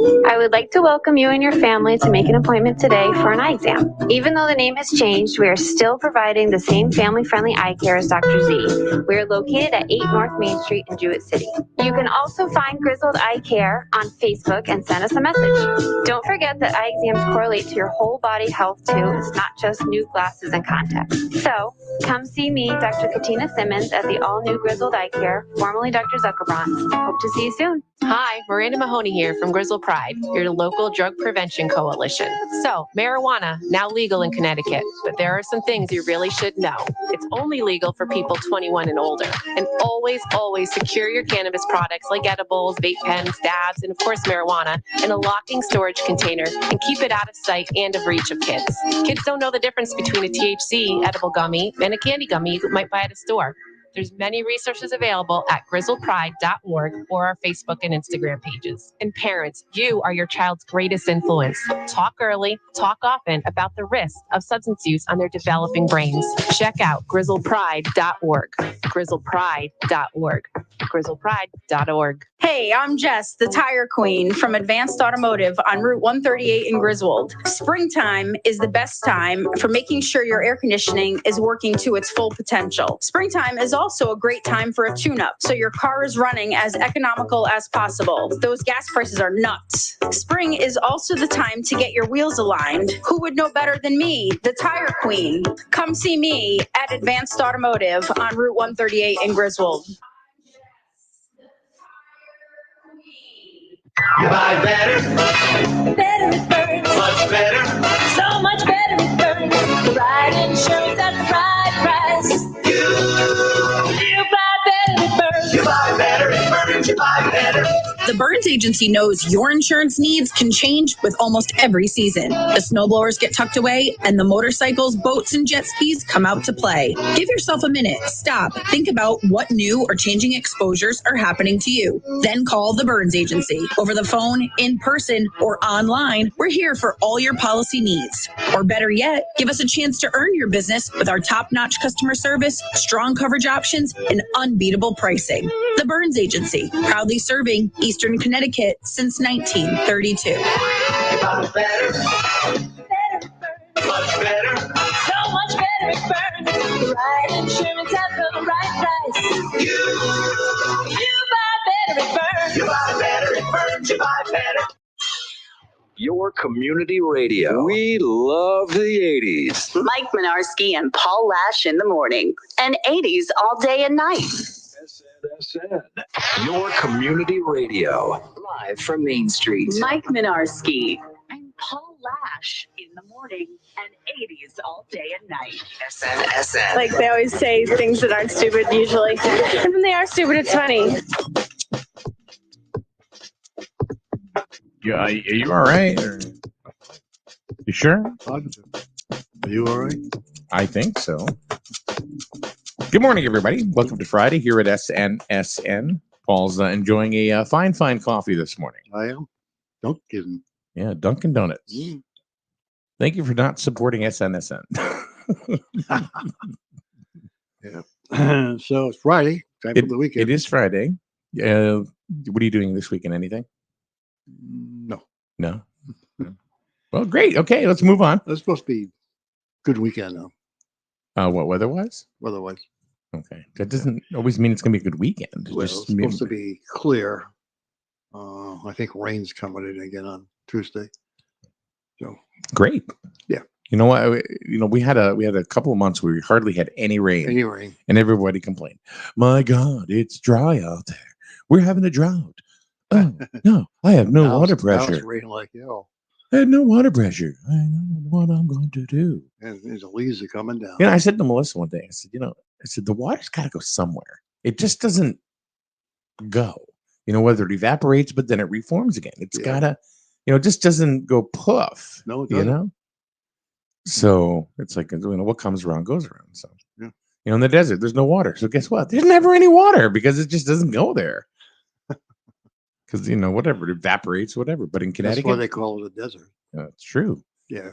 I would like to welcome you and your family to make an appointment today for an eye exam. Even though the name has changed, we are still providing the same family-friendly eye care as Dr. Z. We are located at 8 North Main Street in Jewett City. You can also find Grizzled Eye Care on Facebook and send us a message. Don't forget that eye exams correlate to your whole body health too. It's not just new glasses and contacts. So come see me, Dr. Katina Simmons, at the all-new Grizzled Eye Care, formerly Dr. Zuckerbrand. Hope to see you soon. Hi, Miranda Mahoney here from Grizzle Pride, your local drug prevention coalition. So, marijuana, now legal in Connecticut, but there are some things you really should know. It's only legal for people 21 and older. And always secure your cannabis products like edibles, vape pens, dabs, and of course marijuana in a locking storage container and keep it out of sight and of reach of kids. Kids don't know the difference between a THC edible gummy and a candy gummy you might buy at a store. There's many resources available at grizzlepride.org or our Facebook and Instagram pages. And parents, you are your child's greatest influence. Talk early, talk often about the risks of substance use on their developing brains. Check out grizzlepride.org. grizzlepride.org. grizzlepride.org. Hey, I'm Jess, the tire queen from Advanced Automotive on Route 138 in Griswold. Springtime is the best time for making sure your air conditioning is working to its full potential. Springtime is also a great time for a tune-up, so your car is running as economical as possible. Those gas prices are nuts. Spring is also the time to get your wheels aligned. Who would know better than me, the tire queen? Come see me at Advanced Automotive on Route 138 in Griswold. You buy better. Better it burns. Much better. So much better it burns. The right insurance at the right price. You buy better it burns. You buy better it burns. You buy better. The Burns Agency knows your insurance needs can change with almost every season. The snowblowers get tucked away and the motorcycles, boats, and jet skis come out to play. Give yourself a minute. Stop. Think about what new or changing exposures are happening to you. Then call the Burns Agency. Over the phone, in person, or online, we're here for all your policy needs. Or better yet, give us a chance to earn your business with our top-notch customer service, strong coverage options, and unbeatable pricing. The Burns Agency, proudly serving Eastern Connecticut since 1932. You buy better. Better it burns. Much better. So much better it burns. The right insurance at the right price. You buy better it burns. You buy better it burns. You buy better. Your community radio. We love the 80s. Mike Minarski and Paul Lash in the morning, and 80s all day and night. SN. Your community radio. Live from Main Street. Mike Minarski and Paul Lash in the morning, and 80s all day and night. SN. Like they always say things that aren't stupid usually. And when they are stupid, it's funny. Yeah, are you all right? Or... You sure? Are you all right? I think so. Good morning, everybody. Welcome to Friday here at SNSN. Paul's enjoying a fine coffee this morning. I am. Dunkin'. Yeah, Dunkin' Donuts. Mm. Thank you for not supporting SNSN. Yeah. So it's Friday. Time for the weekend. It is Friday. What are you doing this weekend? Anything? No. Well, great. Okay, let's move on. It's supposed to be good weekend now. What weather-wise? Weather-wise. Okay. That doesn't always mean it's going to be a good weekend. Well, it's supposed to be clear. I think rain's coming in again on Tuesday. So great. Yeah. You know what? We had a couple of months where we hardly had any rain. And everybody complained. My God, it's dry out there. We're having a drought. Oh no, I have no water pressure. It's raining like hell. I had no water pressure. I don't know what I'm going to do. And the leaves are coming down. I said to Melissa one day, I said, the water's got to go somewhere. It just doesn't go. Whether it evaporates, but then it reforms again. It's gotta, it just doesn't go poof. No, it doesn't. So it's like, what comes around goes around. So, in the desert, there's no water. So guess what? There's never any water because it just doesn't go there. Because, whatever, it evaporates, whatever. But in Connecticut. That's why they call it a desert. It's true. Yeah.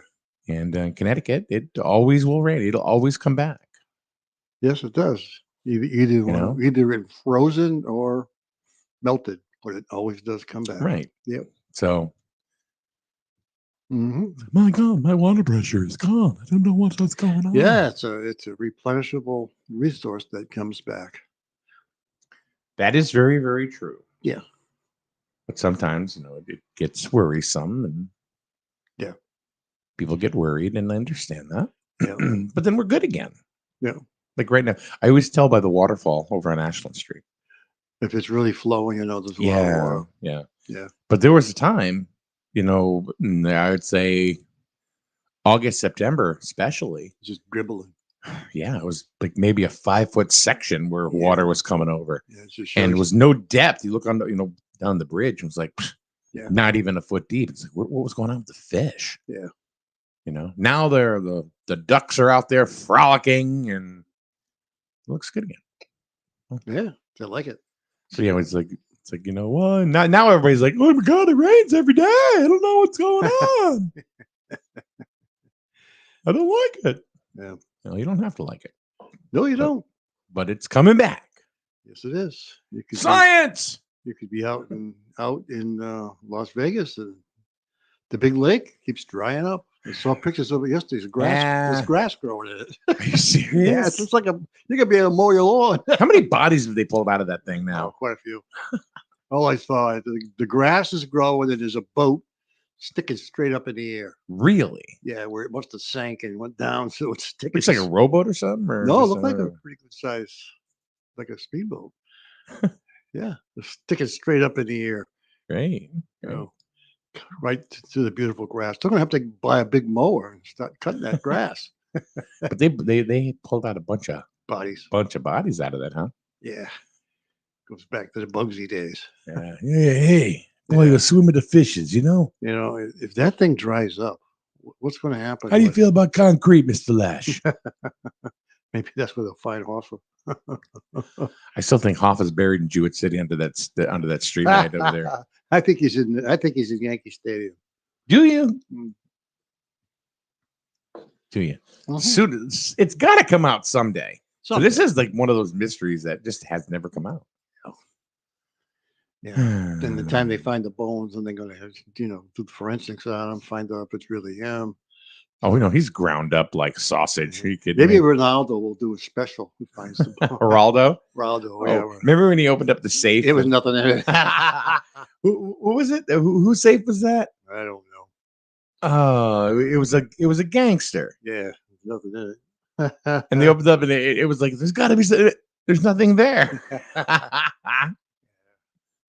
And in Connecticut, it always will rain. It'll always come back. Yes, it does. Either it's frozen or melted, but it always does come back. Right. Yep. So My God, my water pressure is gone. I don't know what's going on. Yeah, it's a replenishable resource that comes back. That is very, very true. Yeah. But sometimes, it gets worrisome and Yeah. people get worried, and I understand that. Yeah. But then we're good again. Yeah. Like right now, I always tell by the waterfall over on Ashland Street. If it's really flowing, there's a lot of water. Yeah. Yeah. But there was a time, I would say August, September, especially. Just dribbling. Yeah, it was like maybe a 5-foot section where water was coming over, Yeah, it just and it shows was no depth. You look on, down the bridge, and it was like, Yeah. not even a foot deep. It's like, what was going on with the fish? Yeah. Now the ducks are out there frolicking, and it looks good again. Yeah, they like it. So yeah, it's like what? Now everybody's like, oh my God, it rains every day. I don't know what's going on. I don't like it. Yeah. No, you don't have to like it. No, you don't. But it's coming back. Yes, it is. Science. You could be out in Las Vegas, and the big lake keeps drying up. I saw pictures of it yesterday. There's grass growing in it. Are you serious? Yeah, it's just like you could be able to mow your lawn. How many bodies have they pulled out of that thing now? Oh, quite a few. All I saw, the grass is growing, and there's a boat sticking straight up in the air. Really? Yeah, where it must have sank and went down, so it's sticking. Looks like a rowboat or something? Or no, it looked like a pretty good size, like a speedboat. Yeah, it's sticking straight up in the air. Great. Right to the beautiful grass. They're gonna have to buy a big mower and start cutting that grass. But they pulled out a bunch of bodies out of that, huh? Yeah, goes back to the Bugsy days. Yeah. Hey, boy, you swim with the fishes, if that thing dries up, what's going to happen? How do you feel about concrete, Mr. Lash? Maybe that's where they'll find Hoffa. I still think Hoffa's buried in Jewett City under that street light over there. I think he's in Yankee Stadium. Do you? Do you? Mm-hmm. Soon, it's got to come out someday. So this is like one of those mysteries that just has never come out. Yeah. Then the time they find the bones, and they're going to, do the forensics on them, find out if it's really him. Oh, he's ground up like sausage. Are you kidding Maybe me? Ronaldo will do a special. Who finds the bone? Geraldo? Ronaldo, yeah. Remember when he opened up the safe? It was nothing in it. Who was it? Whose safe was that? I don't know. It was a gangster. Yeah, nothing in it. And they opened up, and it was like, there's got to be. There's nothing there.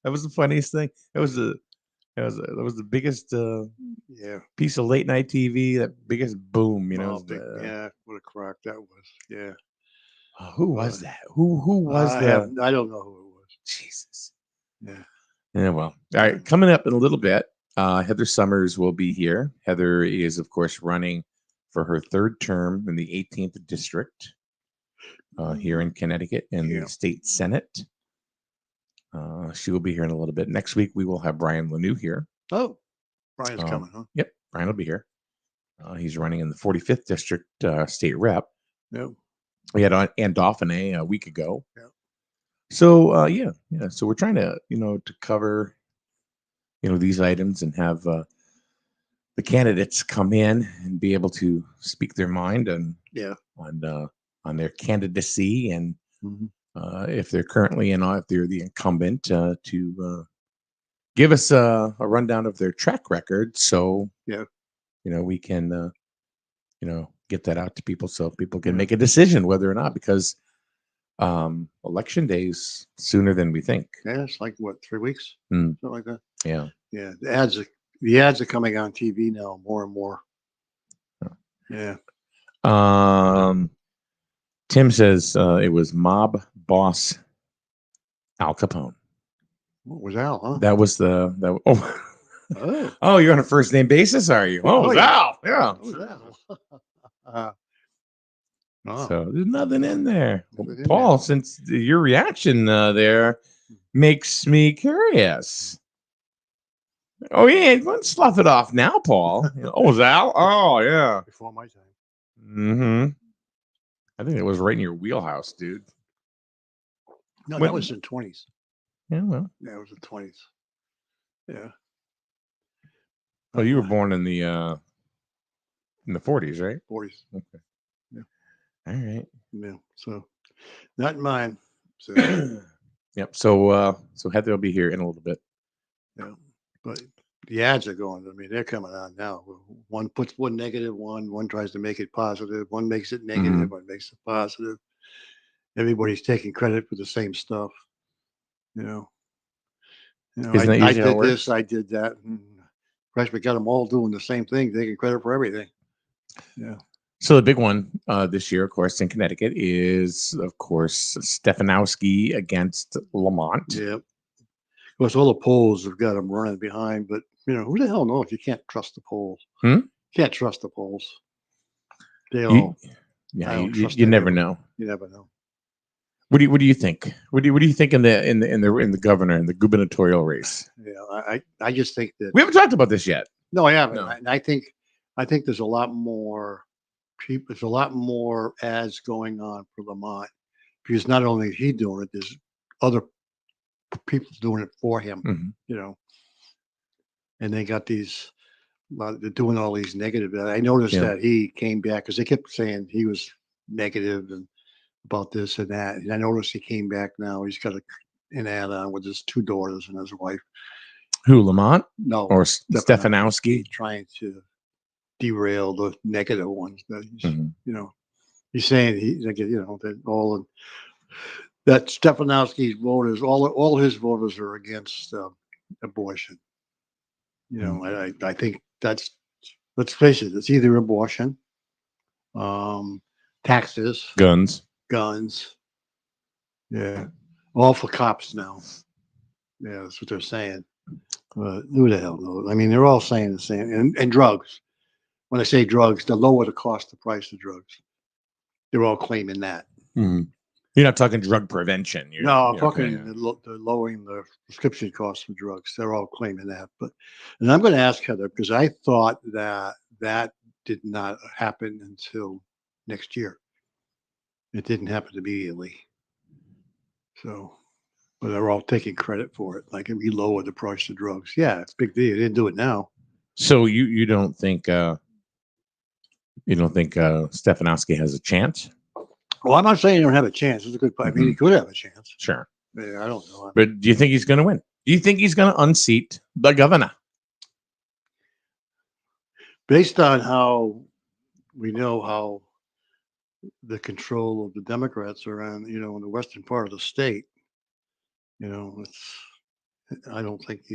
That was the funniest thing. That was the biggest piece of late night TV. That biggest boom, yeah, what a crock that was. Yeah. Who was that? Who was that? I don't know who it was. Jesus. Yeah. Yeah. Well, all right. Coming up in a little bit, Heather Summers will be here. Heather is, of course, running for her third term in the 18th district here in Connecticut in the state Senate. She will be here in a little bit. Next week, we will have Brian Lanou here. Oh, Brian's coming, huh? Yep, Brian will be here. He's running in the 45th district state rep. Yep. We had Ann Dauphine a week ago. Yeah. So So we're trying to to cover these items and have the candidates come in and be able to speak their mind on their candidacy and. Mm-hmm. If they're currently if they're the incumbent, to give us a rundown of their track record, so we can get that out to people, so people can make a decision whether or not, because election days sooner than we think. Yeah, it's like what, 3 weeks, something like that. Yeah. The ads are coming on TV now more and more. Yeah. Tim says it was mob boss Al Capone. What was Al, huh? That was oh, you're on a first name basis, are you? Oh, Al. Yeah. So there's nothing in there. Paul, since your reaction there makes me curious. Oh, yeah. Let's slough it off now, Paul. Oh, was Al? Oh, yeah. Before my time. Mm-hmm. I think it was right in your wheelhouse, dude. No, that was in 20s. Yeah, well. Yeah, it was in 20s. Yeah. Oh, you were born in the 40s, right? 40s. Okay. Yeah. All right. Yeah. So not mine. So Yep. So Heather will be here in a little bit. yeah. But the ads are going. I mean, they're coming on now. One puts one negative, one tries to make it positive, one makes it negative, one makes it positive. Everybody's taking credit for the same stuff. You know. Isn't that I usually how it did works? this, I did that. Christ, we got them all doing the same thing, taking credit for everything. Yeah. So the big one this year, of course, in Connecticut is, of course, Stefanowski against Lamont. Yeah. Of course, all the polls have got them running behind, but who the hell knows? You can't trust the polls. Can't trust the polls. They all. You never know. You never know. What do you think? What do you think in the governor and the gubernatorial race? Yeah, I just think that we haven't talked about this yet. No, I haven't. No. I think there's a lot more people. There's a lot more ads going on for Lamont because not only is he doing it, there's other people doing it for him. And they got these. They're doing all these negative. I noticed that he came back because they kept saying he was negative and about this and that. And I noticed he came back now. He's got an ad on with his 2 daughters and his wife. Who, Lamont? No. Or Stefanowski? Trying to derail the negative ones. That he's saying that that Stefanowski's voters, all his voters are against abortion. I think that's, let's face it, it's either abortion, taxes, guns. Yeah, all for cops now. Yeah, that's what they're saying. Who the hell knows? I mean, they're all saying the same. And drugs. When I say drugs, the lower the cost, the price of drugs. They're all claiming that. You're not talking drug prevention. No, I'm talking the lowering the prescription costs for drugs. They're all claiming that. And I'm going to ask Heather because I thought that did not happen until next year. It didn't happen immediately. So, but they're all taking credit for it. Like, we lowered the price of drugs. Yeah, it's a big deal. They didn't do it now. So you don't think Stefanowski has a chance? Well, I'm not saying he don't have a chance. It's a good. I mean, he could have a chance. Sure. Yeah, I don't know. But do you think he's going to win? Do you think he's going to unseat the governor? Based on how we know how the control of the Democrats around, in the western part of the state, I don't think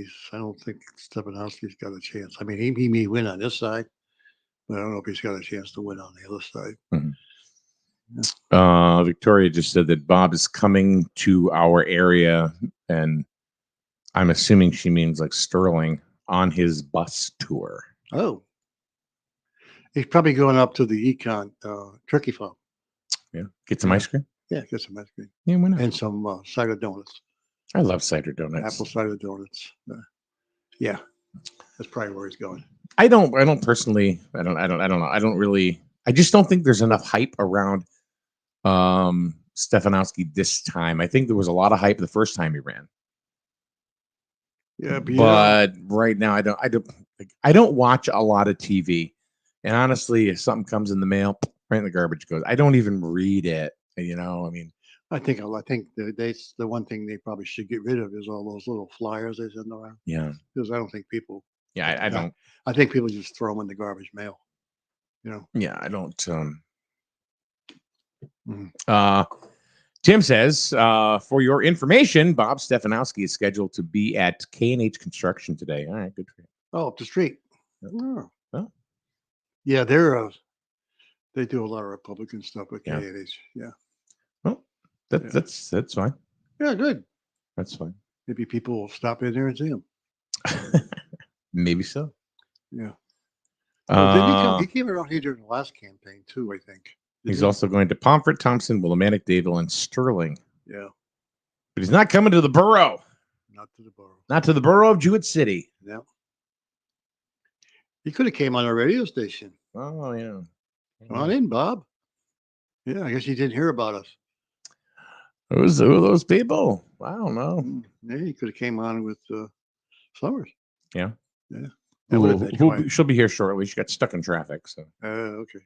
Stefanowski's got a chance. I mean, he may win on this side, but I don't know if he's got a chance to win on the other side. Victoria just said that Bob is coming to our area, and I'm assuming she means like Sterling, on his bus tour. Oh, he's probably going up to the Econ turkey farm. Yeah, get some ice cream. Yeah, get some ice cream. Yeah, why not? And some cider donuts. I love cider donuts. Apple cider donuts. Yeah, that's probably where he's going. I don't personally. I don't know. I don't really. I just don't think there's enough hype around Stefanowski this time. I think there was a lot of hype the first time he ran. Yeah, but right now I don't watch a lot of TV, and honestly, if something comes in the mail, right in the garbage goes. I don't even read it. I mean, I think the one thing they probably should get rid of is all those little flyers they send around. Yeah, because I don't think people. Yeah, I don't. I think people just throw them in the garbage mail. Yeah, I don't. Tim says, for your information, Bob Stefanowski is scheduled to be at K&H Construction today. All right, good for you. Oh, up the street. Oh. Yeah, they do a lot of Republican stuff at K&H. Yeah. Well, that's fine. Yeah, good. That's fine. Maybe people will stop in there and see him. Maybe so. Yeah. He came around here during the last campaign too, I think. He's also going to Pomfret, Thompson, Willimantic, Dayville, and Sterling. Yeah. But he's not coming to the borough. Not to the borough. Not to the borough of Jewett City. Yeah. He could have came on a radio station. Oh, yeah. Come on in, Bob. Yeah, I guess he didn't hear about us. Who are those people? I don't know. Yeah, he could have came on with Summers. Yeah. Yeah. She'll be here shortly. She got stuck in traffic, so. Okay.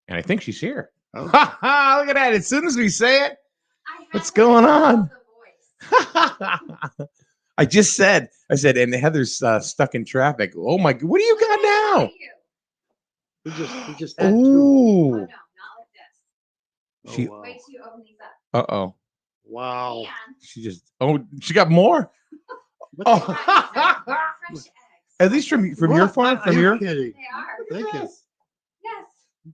And I think she's here. Oh. Ha ha! Look at that! As soon as we say it, what's going on? I just said, and Heather's stuck in traffic. Oh my! What do you got now? We just had two. Oh. No, not like this. She. wow. Wait till you open these up. Uh-oh. Wow. She got more. What the- Fresh eggs. At least from your What? farm, Are from you your. kidding? They are. Thank you. Yes.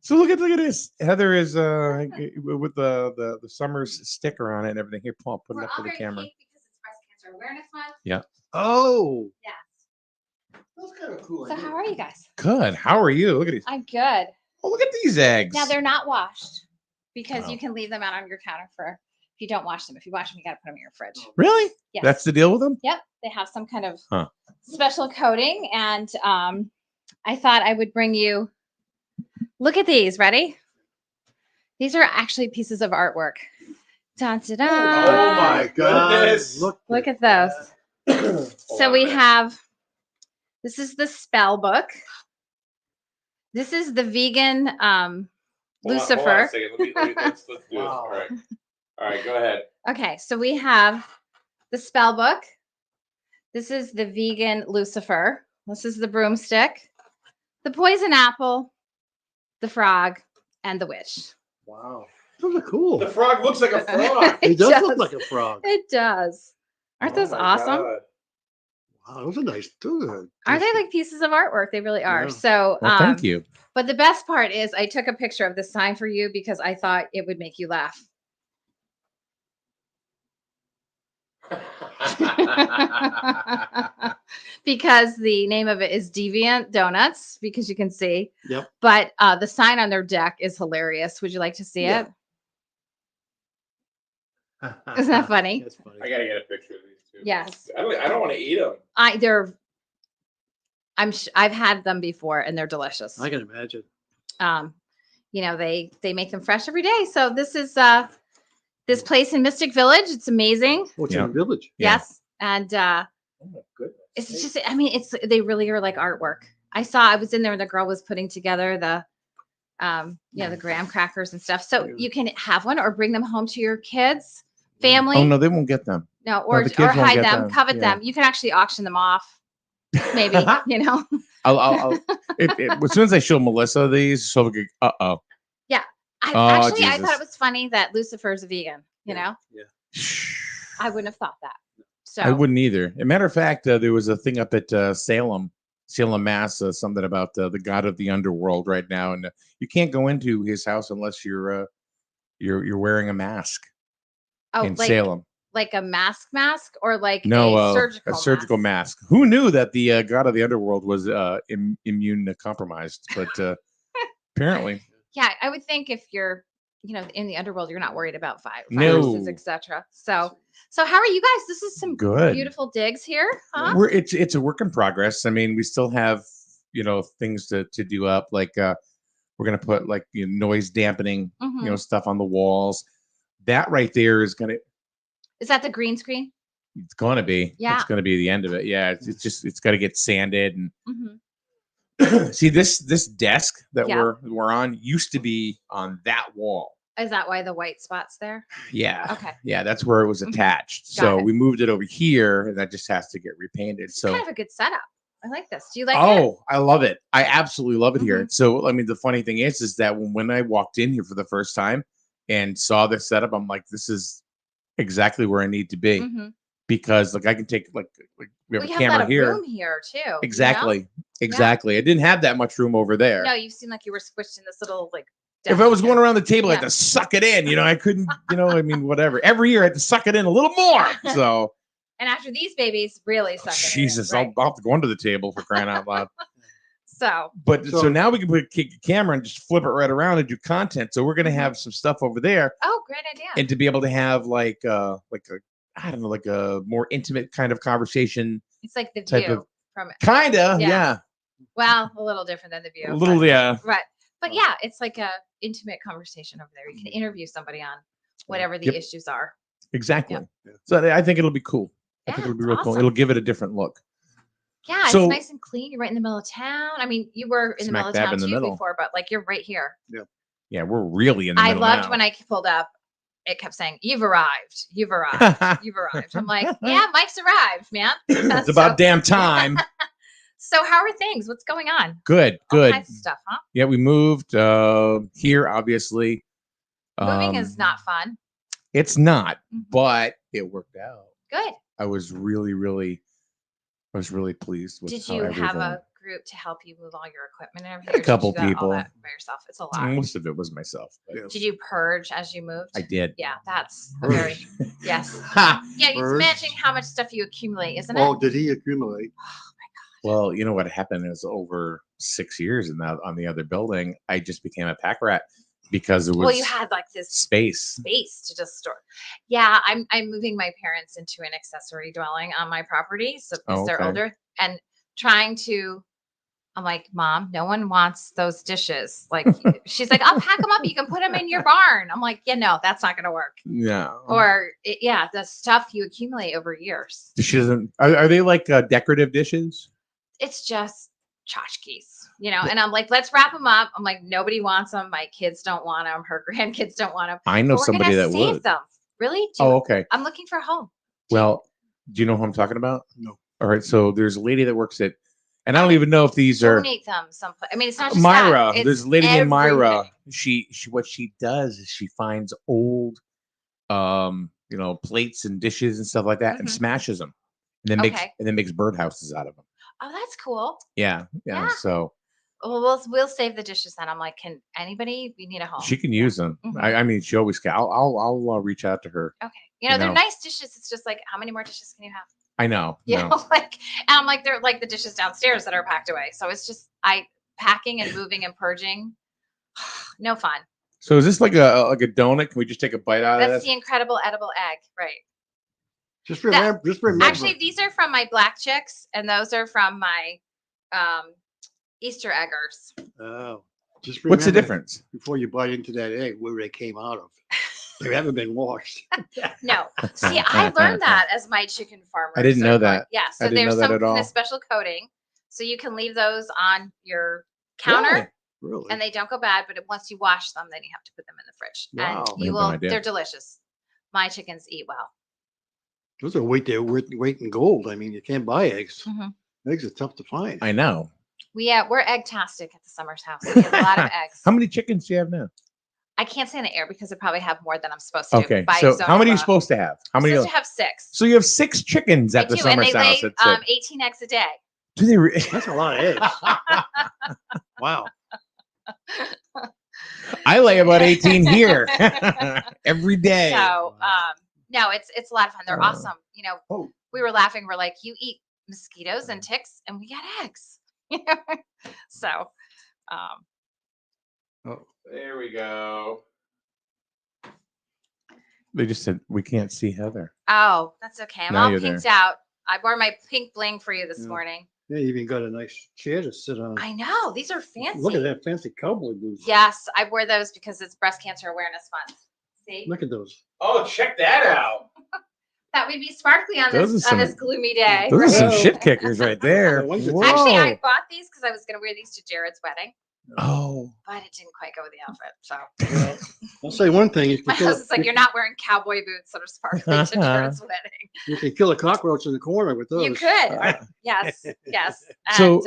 So look at this. Heather is with the Summers sticker on it and everything. Here, Paul, put it We're up for all the very camera. pink because it's Breast Cancer Awareness Month. Yeah. Oh. Yes. That's kind of cool. So how are you guys? Good. How are you? Look at these. I'm good. Oh, look at these eggs. Now they're not washed because Oh. you can leave them out on your counter for if you don't wash them. If you wash them, you got to put them in your fridge. Really? Yes. That's the deal with them? Yep. They have some kind of Huh. special coating, and I thought I would bring you. Look at these. Ready? These are actually pieces of artwork. Dun, dun, dun. Oh my goodness. Look at those. So we have. This is the spell book. This is the vegan Lucifer. Let's do it. Wow. All right, go ahead. Okay, so we have the spell book. This is the vegan Lucifer. This is the broomstick, the poison apple, the frog, and the witch. Wow. Those are cool. The frog looks like a frog. It does look like a frog. It does. Aren't those awesome? Wow, those are nice too. Aren't they like pieces of artwork? They really are. Yeah. So, Well, thank you. But the best part is I took a picture of this sign for you because I thought it would make you laugh. Because the name of it is Deviant Donuts, because you can see. Yep. But the sign on their deck is hilarious. Would you like to see Yeah. it? Isn't that funny? That's funny. I gotta get a picture of these two. Yes. I don't want to eat them. I've had them before and they're delicious. I can imagine. They make them fresh every day. So this is this place in Mystic Village. It's amazing. What's Yeah. in the village? Yeah. Yes. And Oh my goodness. it's just, they really are like artwork. I was in there and the girl was putting together the graham crackers and stuff. So you can have one or bring them home to your kids, family. Oh no, they won't get them. No, or the kids won't hide get them, them. covet Yeah. them. You can actually auction them off. Maybe, I'll as soon as I show Melissa these, she'll go, uh-oh. I Oh, thought Jesus. it was funny that Lucifer's a vegan, Yeah. I wouldn't have thought that. So I wouldn't either. As a matter of fact, there was a thing up at Salem, Mass, something about the god of the underworld right now, and you can't go into his house unless you're wearing a mask in Salem. Like a mask or like No, a surgical mask. Who knew that the god of the underworld was immune compromised? But apparently, Yeah, I would think if you're, in the underworld, you're not worried about No. viruses, etc. So how are you guys? This is some good. beautiful digs here, huh? It's a work in progress. I mean, we still have things to do up. Like we're gonna put like noise dampening Mhm. Stuff on the walls. That right there is gonna. Is that the green screen? It's gonna be. Yeah. It's gonna be the end of it. Yeah. It's got to get sanded and. Mhm. See this desk that Yeah. we're on used to be on that wall. Is that why the white spot's there? Yeah. Okay. Yeah, that's where it was Mhm. attached. Got So it. we moved it over here, and that just has to get repainted. So Kind of a good setup. I like this. Do you like it? I love it. I absolutely love it here. Mhm. So I mean, the funny thing is that when I walked in here for the first time and saw this setup, I'm like, this is exactly where I need to be Mhm. because like I can take like we have We a have a lot camera of here. room here too. Exactly. Exactly. I didn't have that much room over there. No, you seem like you were squished in this little like. If desk I was here. going around the table, I had Yeah. to suck it in. I couldn't, I mean, whatever. Every year I had to suck it in a little more. So, And after these babies, really suck it in, Jesus, right? I'll have to go under the table for crying out loud. So But so, So- now we can put a camera and just flip it right around and do content. So we're going to have some stuff over there, great idea. and to be able to have like a I don't know, like a more intimate kind of conversation. It's like the type view of- from it. Kinda, Yeah. yeah. Well, a little different than the view. A little, but, yeah. Right. But yeah, it's like a intimate conversation over there. You can interview somebody on whatever the Yep. issues are. Exactly. Yeah. So I think it'll be cool. I Yeah, think it'll be it's real cool. awesome. It'll give it a different look. Yeah, it's So- nice and clean. You're right in the middle of town. I mean, you were in the Smack middle of dab town in the too middle. before, but like you're right here. Yeah, we're really in the I middle loved now. when I pulled up. It kept saying, "You've arrived. You've arrived. You've arrived." I'm like, "Yeah, Mike's arrived, man." It's about damn time. So how are things? What's going on? Good, All good. kinds of stuff, huh? Yeah, we moved here, obviously. Moving is not fun. It's not, Mhm. but it worked out. Good. I was really pleased with Did how you have everything- a group to help you move all your equipment and everything? A couple or did you do that all people. that by yourself? It's a lot. Most of it was myself. But Did you purge as you moved? I did. Yeah, that's a very yes. Ha! Yeah, it's Purge. managing how much stuff you accumulate, isn't Oh, it? did he accumulate? Well, you know what happened is over 6 years in that on the other building, I just became a pack rat because it was Well, you had like this space. to just store. Yeah, I'm moving my parents into an accessory dwelling on my property, so because Oh, they're okay. older and trying to. I'm like, Mom, no one wants those dishes. Like, she's like, I'll pack them up. You can put them in your barn. I'm like, yeah, no, that's not going to work. Yeah. Or yeah, the stuff you accumulate over years. She doesn't. Are they like decorative dishes? It's just tchotchkes, you know. And I'm like, let's wrap them up. I'm like, nobody wants them. My kids don't want them. Her grandkids don't want them. I know But we're somebody gonna that save would. them. Really? Oh, okay. I'm looking for a home. Well, do you know who I'm talking about? No. All right. So there's a lady that works at, and I don't even know if these are Donate them someplace. I mean, it's not just Myra. that. It's There's a lady named Myra. everything. She what she does is she finds old, plates and dishes and stuff like that, and Mhm. smashes them, and then Okay. makes birdhouses out of them. Oh, that's cool. Yeah. Yeah. So Well, we'll save the dishes then. I'm like, can anybody? We need a home. she can use them. Mhm. I mean, she always can. I'll reach out to her. Okay. You know, You they're know. nice dishes. It's just like, how many more dishes can you have? I know. You no. know, like, and I'm like, they're like the dishes downstairs that are packed away. So it's just packing and moving and purging. No fun. So is this like a donut? Can we just take a bite out of That's this? the incredible edible egg, right? Just remember. Just remember. Actually, these are from my black chicks, and those are from my Easter eggers. Oh, just What's the remember difference? before you bite into that egg where they came out of. They haven't been washed. No, see, I learned that as my chicken farmer. I didn't know that. Yeah, I so didn't there's know that some at kind all. of special coating, so you can leave those on your counter. Really? And they don't go bad, but once you wash them, then you have to put them in the fridge. Wow. And you I had no will, idea. they're delicious. My chickens eat well. Those are weight in gold. I mean, you can't buy eggs. Mhm. Eggs are tough to find. I know. We're egg-tastic at the Summers house. We have a lot of eggs. How many chickens do you have now? I can't say in the air because I probably have more than I'm supposed to. Okay. by So zone how many are you law. supposed to have? How many? I'm supposed to have 6. So you have 6 chickens I at the do, and Summers they house. lay That's it. 18 eggs a day. Do they? That's a lot of eggs. Wow. I lay about 18 here every day. So no, it's a lot of fun. They're awesome. You know, Oh. we were laughing. We're like, you eat mosquitoes and ticks, and we get eggs. So, Oh. There we go. They just said we can't see Heather. oh, that's okay. I'm Now all you're pinked there. out. I wore my pink bling for you this Yeah. morning. Yeah, you even got a nice chair to sit on. I know these are fancy. Look at that fancy cowboy boots. Yes, I wear those because it's Breast Cancer Awareness Month. See, Look at those. Oh, check that out. that would be sparkly on Those this are on this some- gloomy day. Those are some Whoa. shit kickers right there. The ones that- Actually, I Whoa. bought these because I was going to wear these to Jared's wedding, Oh. but it didn't quite go with the outfit. So I'll say one thing. You my can, kill, husband's like, "You're not wearing cowboy boots that are sparkly to Jared's wedding." you can kill a cockroach in the corner with those. You could, yes, yes. And So-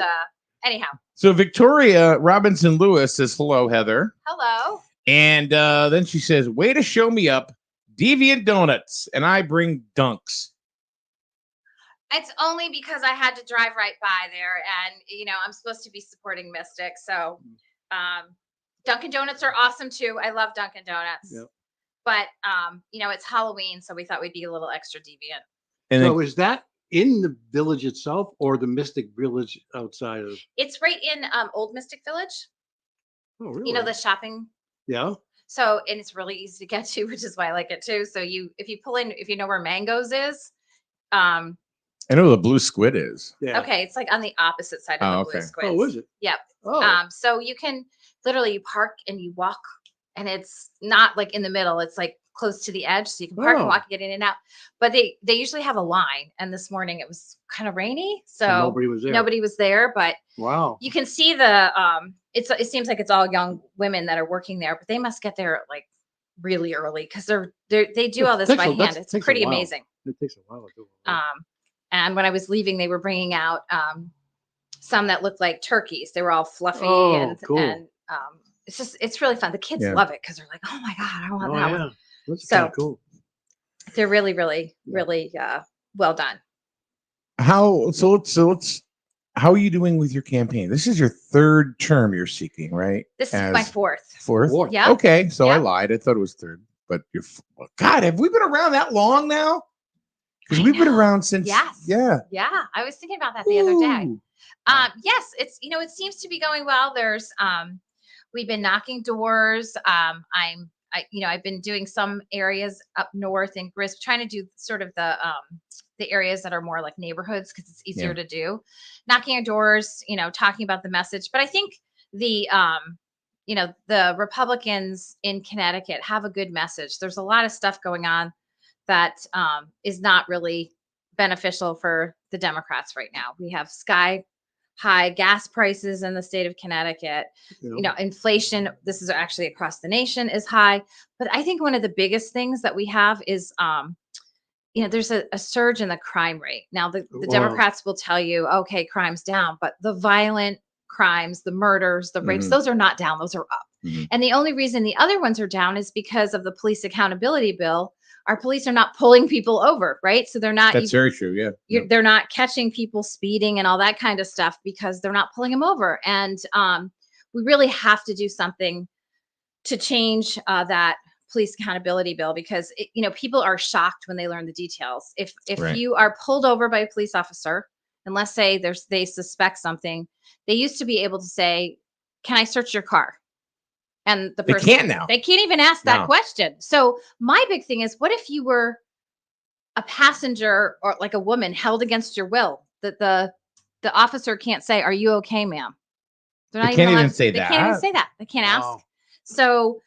anyhow, So Victoria Robinson Lewis says hello, Heather. hello. And then she says, way to show me up, Deviant Donuts, and I bring dunks. It's only because I had to drive right by there, and I'm supposed to be supporting Mystic. So, Dunkin' Donuts are awesome too. I love Dunkin' Donuts. Yep. But it's Halloween, so we thought we'd be a little extra deviant. And So then, is that in the village itself or the Mystic Village outside of? It's right in Old Mystic Village. Oh, really? You know the shopping. Yeah. So, and it's really easy to get to, which is why I like it too. So if you pull in, if you know where Mangoes is, I know the blue squid is. Yeah. okay, it's like on the opposite side of Oh, the blue okay. squids. Oh, is it? Yep. Oh. So you can literally you park and you walk, and it's not like in the middle. It's like close to the edge, so you can park and Oh. walk, get in and out. But they usually have a line, and this morning it was kind of rainy, so nobody was there. Nobody was there, but Wow. you can see the it seems like it's all young women that are working there, but they must get there like really early because they do all this by hand. It's pretty amazing. It takes a while to do it. And when I was leaving, they were bringing out some that looked like turkeys. They were all fluffy and cool. it's really fun. The kids love it because they're like, oh my God, I want that one. That's So kind of cool. they're really, really, really well done. How are you doing with your campaign? This is your third term you're seeking, right? This is my fourth. Fourth? Yeah. Okay, so I Yeah. lied. I thought it was third, but God, have we been around that long now? Because we've been around since. Yes. Yeah. Yeah. I was thinking about that the other day. Ooh. Yes, it's it seems to be going well. There's we've been knocking doors. I've been doing some areas up north in Grisp, trying to do sort of the areas that are more like neighborhoods because it's easier to do. Knocking on doors, talking about the message. But I think the Republicans in Connecticut have a good message. There's a lot of stuff going on that is not really beneficial for the Democrats right now. We have sky high gas prices in the state of Connecticut. Inflation, this is actually across the nation, is high. But I think one of the biggest things that we have is there's a surge in the crime rate. Now the Democrats will tell you, okay, crime's down, but the violent crimes, the murders, the rapes, those are not down, those are up. And the only reason the other ones are down is because of the police accountability bill. Our police are not pulling people over, right? So they're not. That's very true. Yeah. They're not catching people speeding and all that kind of stuff because they're not pulling them over. And we really have to do something to change that police accountability bill because people are shocked when they learn the details. If Right. you are pulled over by a police officer, and let's say they suspect something, they used to be able to say, "Can I search your car?" And the person, They can't now. They can't even ask that No. question. So my big thing is, what if you were a passenger or like a woman held against your will? That the officer can't say, "Are you okay, ma'am?" They're They not can't even allowed- say They can't even that. say that. They can't Wow. ask. So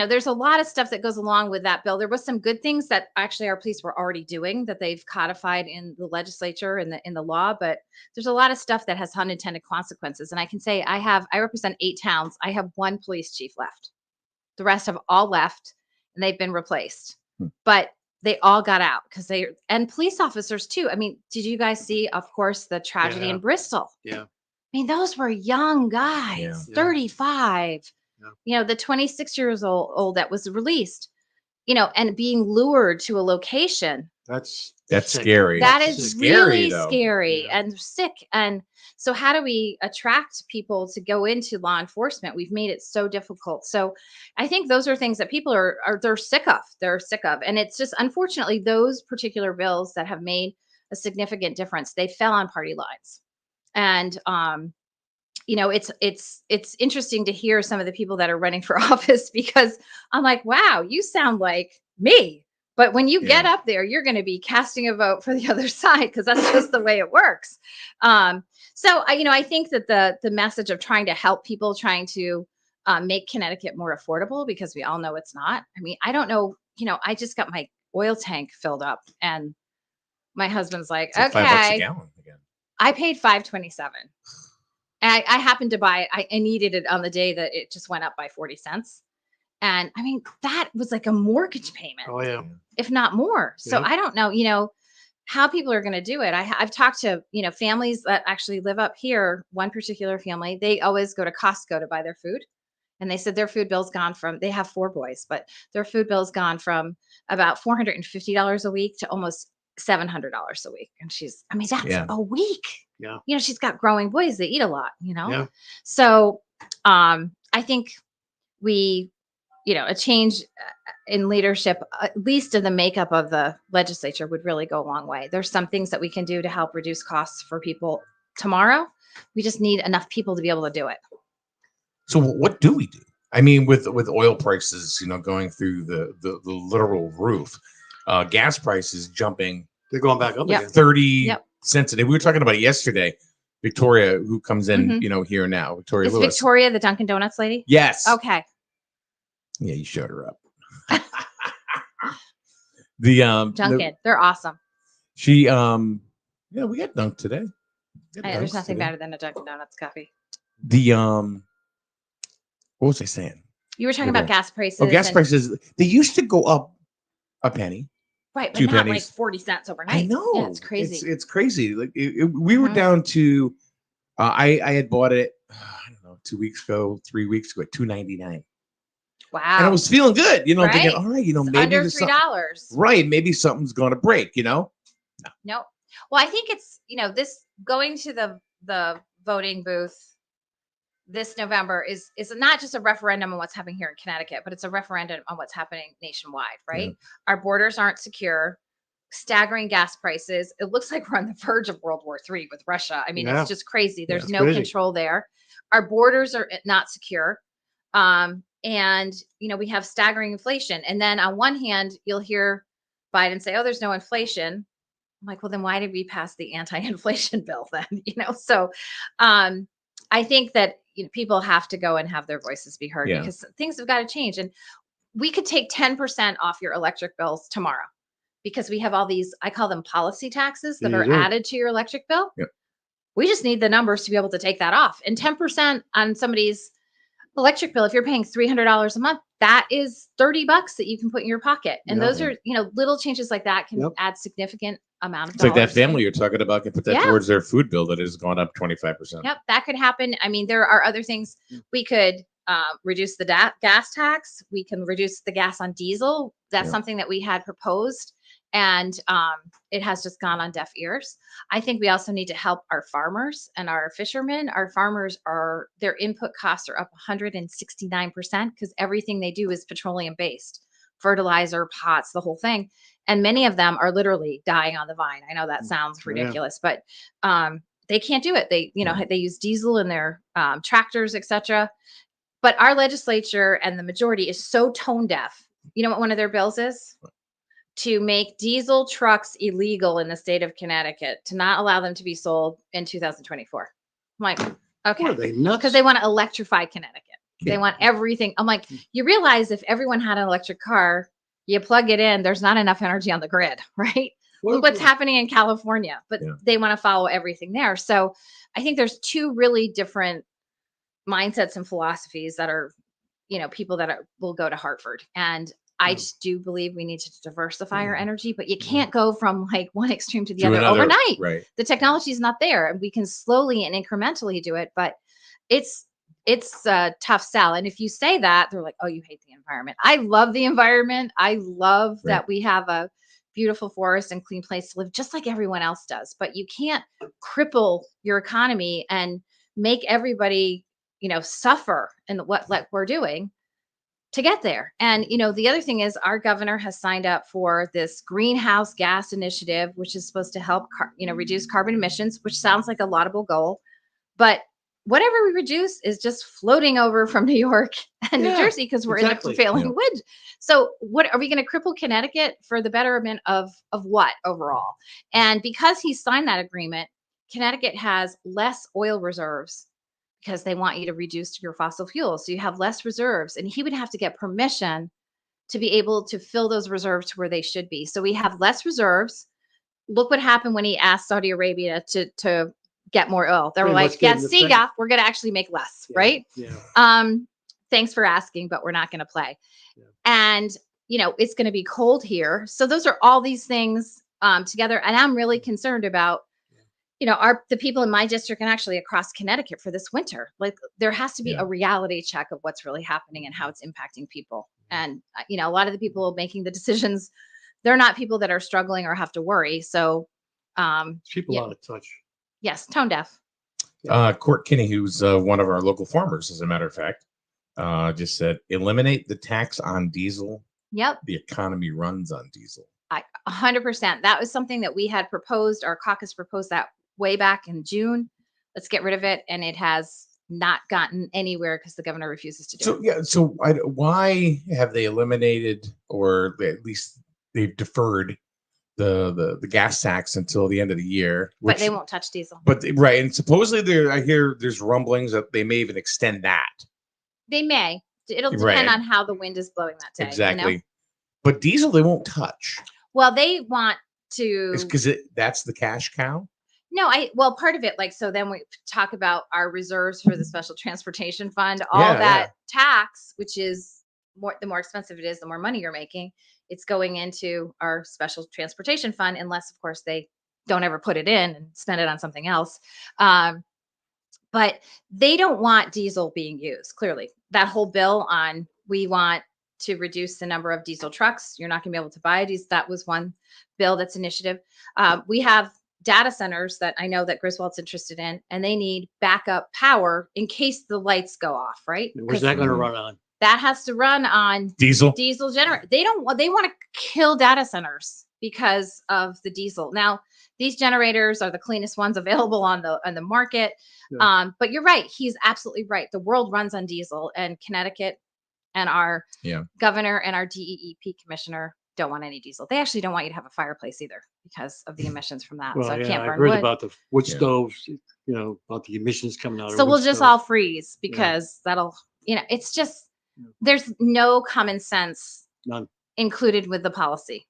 there's a lot of stuff that goes along with that bill. There was some good things that actually our police were already doing that they've codified in the legislature and in the law, but there's a lot of stuff that has unintended consequences. And I can say I represent 8 towns. I have 1 police chief left. The rest have all left and they've been replaced. But they all got out and police officers too. I mean, did you guys see, of course, the tragedy in Bristol? Yeah. I mean, those were young guys, Yeah. 35. The 26 years old that was released, and being lured to a location. That's sick. scary. That is really though. scary and sick. And so how do we attract people to go into law enforcement? We've made it so difficult. So I think those are things that people they're sick of. They're sick of. And it's just, unfortunately, those particular bills that have made a significant difference, they fell on party lines. And, it's interesting to hear some of the people that are running for office because I'm like, wow, you sound like me. But when you get up there, you're going to be casting a vote for the other side because that's just the way it works. So I think that the message of trying to help people, trying to make Connecticut more affordable, because we all know it's not. I mean, I don't know. I just got my oil tank filled up, and my husband's like, It's like okay, $5 a gallon again. I paid $5.27. And I happened to buy it. I needed it on the day that it just went up by 40 cents. And I mean, that was like a mortgage payment. Oh yeah. If not more. So Yeah. I don't know, how people are going to do it. I've talked to, families that actually live up here. One particular family, they always go to Costco to buy their food. And they said their food bill's gone from, they have 4 boys, but their food bill's gone from about $450 a week to almost $700 a week. And that's a week. Yeah. She's got growing boys. They eat a lot, Yeah. So I think a change in leadership, at least in the makeup of the legislature, would really go a long way. There's some things that we can do to help reduce costs for people tomorrow. We just need enough people to be able to do it. So what do we do? I mean, with oil prices, going through the literal roof, gas prices jumping. They're going back up again. 30 cents a day. We were talking about it yesterday. Victoria, who comes in, here now. Victoria Is Lewis. Victoria the Dunkin' Donuts lady? Yes. Okay. Yeah, you showed her up. Dunkin', they're awesome. She yeah, we got dunked today. There's nothing better than a Dunkin' Donuts coffee. The what was I saying? You were talking about gas prices. Oh, gas prices. They used to go up a penny. Right, but 2 not pennies. like 40 cents overnight. I know. Yeah, it's crazy. It's crazy. Like we were down to I had bought it I don't know 2 weeks ago, 3 weeks ago at $2.99. Wow. And I was feeling good, right? thinking, all right, it's maybe under there's $3. Right, maybe something's going to break, No. Well, I think it's this going to the voting booth this November is not just a referendum on what's happening here in Connecticut, but it's a referendum on what's happening nationwide, right? Yeah. Our borders aren't secure, staggering gas prices. It looks like we're on the verge of World War III with Russia. I mean, it's just crazy. There's no control there. Our borders are not secure. And we have staggering inflation. And then on one hand, you'll hear Biden say, oh, there's no inflation. I'm like, well, then why did we pass the anti-inflation bill then? So I think that people have to go and have their voices be heard because things have got to change. And we could take 10% off your electric bills tomorrow because we have all these, I call them policy taxes that are added to your electric bill. Yep. We just need the numbers to be able to take that off. And 10% on somebody's electric bill, if you're paying $300 a month, that is $30 that you can put in your pocket. And those are, little changes like that can add significant amount of dollars. It's like that family you're talking about can put that towards their food bill that has gone up 25%. Yep, that could happen. I mean, there are other things. We could reduce the gas tax. We can reduce the gas on diesel. That's something that we had proposed, and it has just gone on deaf ears. I think we also need to help our farmers and our fishermen. Our farmers their input costs are up 169% because everything they do is petroleum based, fertilizer, pots, the whole thing. And many of them are literally dying on the vine. I know that sounds ridiculous, but they can't do it. They use diesel in their tractors, etc. But our legislature and the majority is so tone deaf. You know what one of their bills is? To make diesel trucks illegal in the state of Connecticut, to not allow them to be sold in 2024. I'm like, okay. What are they nuts? Because they want to electrify Connecticut. They want everything. I'm like, you realize if everyone had an electric car, you plug it in, there's not enough energy on the grid, right? Look what's happening in California, but they want to follow everything there. So I think there's two really different mindsets and philosophies that are, people that will go to Hartford. And I just do believe we need to diversify our energy, but you can't go from like one extreme to the other overnight. Right. The technology is not there, and we can slowly and incrementally do it, but it's a tough sell. And if you say that, they're like, oh, you hate the environment. I love the environment. I love that we have a beautiful forest and clean place to live, just like everyone else does. But you can't cripple your economy and make everybody, suffer in what we're doing to get there. And, the other thing is our governor has signed up for this greenhouse gas initiative, which is supposed to help, reduce carbon emissions, which sounds like a laudable goal. But whatever we reduce is just floating over from New York and New Jersey because we're in the prevailing wind. So what are we going to cripple Connecticut for the betterment of what overall? And because he signed that agreement, Connecticut has less oil reserves because they want you to reduce your fossil fuels. So you have less reserves, and he would have to get permission to be able to fill those reserves to where they should be. So we have less reserves. Look what happened when he asked Saudi Arabia to get more oil. They were like, see ya, we're going to actually make less, right? Yeah. Thanks for asking, but we're not going to play. Yeah. And, it's going to be cold here. So those are all these things together. And I'm really concerned about, the people in my district and actually across Connecticut for this winter. Like there has to be a reality check of what's really happening and how it's impacting people. And, a lot of the people making the decisions, they're not people that are struggling or have to worry. So people out of touch. Yes, tone deaf. Court Kinney, who's one of our local farmers, as a matter of fact, just said, eliminate the tax on diesel. Yep. The economy runs on diesel. 100%. That was something that we had proposed. Our caucus proposed that way back in June. Let's get rid of it. And it has not gotten anywhere because the governor refuses to do it. So why have they eliminated, or at least they've deferred the gas tax until the end of the year? But they won't touch diesel. But right, and supposedly I hear there's rumblings that they may even extend that. They may. It'll depend on how the wind is blowing that day. Exactly. But diesel they won't touch. Well, they want It's to. because that's the cash cow. No, well, part of it, like, so then we talk about our reserves for the special transportation fund, all Yeah, that tax, which is the more expensive it is, the more money you're making. It's going into our special transportation fund, unless, of course, they don't ever put it in and spend it on something else. But they don't want diesel being used. Clearly, that whole bill on we want to reduce the number of diesel trucks. You're not going to be able to buy these. That was one bill that's initiative. We have data centers that I know that Griswold's interested in, and they need backup power in case the lights go off, right? Where's that going to run on? That has to run on Diesel. generator. They want to kill data centers because of the diesel. Now, these generators are the cleanest ones available on the market. Yeah. But you're right. He's absolutely right. The world runs on diesel, and Connecticut and our governor and our DEEP commissioner don't want any diesel. They actually don't want you to have a fireplace either because of the emissions from that. Well, so I yeah, can't I burn heard wood. about the wood stoves, you know, about the emissions coming out. So of we'll wood just stoves. all freeze because that'll, it's just, there's no common sense None included with the policy.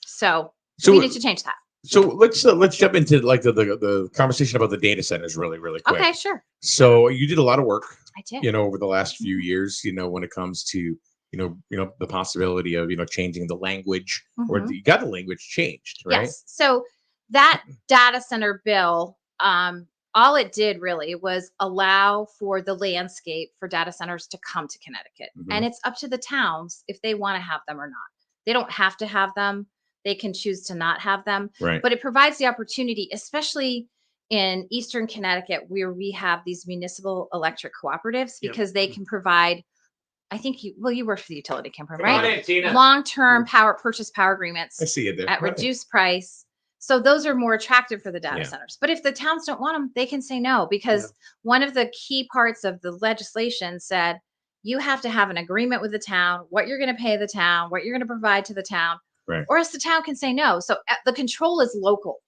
So So we need to change that. So let's jump into like the conversation about the data centers really quick. Okay, sure. So you did a lot of work. I did. You know, over the last few years, you know, when it comes to the possibility of changing the language, or you got the language changed, right? Yes. So that data center bill, all it did really was allow for the landscape for data centers to come to Connecticut, and it's up to the towns if they want to have them or not. They don't have to have them. They can choose to not have them. Right. But it provides the opportunity, especially in Eastern Connecticut, where we have these municipal electric cooperatives, because they can provide, I think you work for the utility company, right? Long-term power agreements I see it there. at reduced price. So those are more attractive for the data centers. But if the towns don't want them, they can say no, because one of the key parts of the legislation said you have to have an agreement with the town, what you're going to pay the town, what you're going to provide to the town. Right. Or else the town can say no. So the control is local,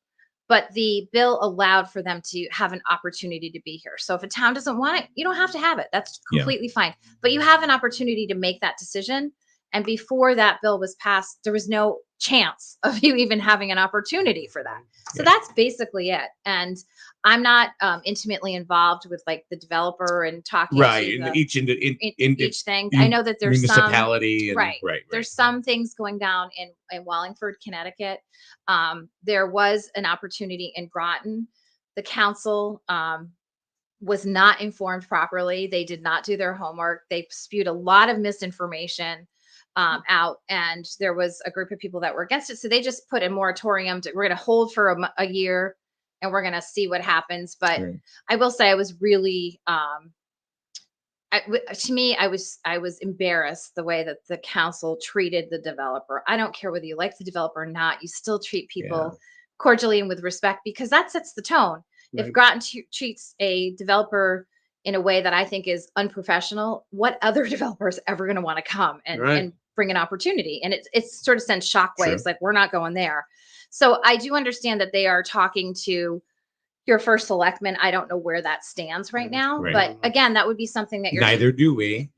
but the bill allowed for them to have an opportunity to be here. So if a town doesn't want it, you don't have to have it. That's completely fine. But you have an opportunity to make that decision. And before that bill was passed, there was no chance of you even having an opportunity for that. So that's basically it. And I'm not intimately involved with like the developer and talking to each thing. I know that there's municipality some, right. There's some things going down in Wallingford, Connecticut. There was an opportunity in Groton. The council was not informed properly. They did not do their homework. They spewed a lot of misinformation out, and there was a group of people that were against it. So they just put a moratorium. We're going to hold for a year, and we're going to see what happens. But I will say I was really, to me, I was embarrassed the way that the council treated the developer. I don't care whether you like the developer or not. You still treat people cordially and with respect, because that sets the tone. Right. If Groton treats a developer in a way that I think is unprofessional, what other developer is ever going to want to come and bring an opportunity? And it sort of sends shockwaves, like we're not going there. So I do understand that they are talking to your first selectman. I don't know where that stands right now, but again, that would be something that neither do we.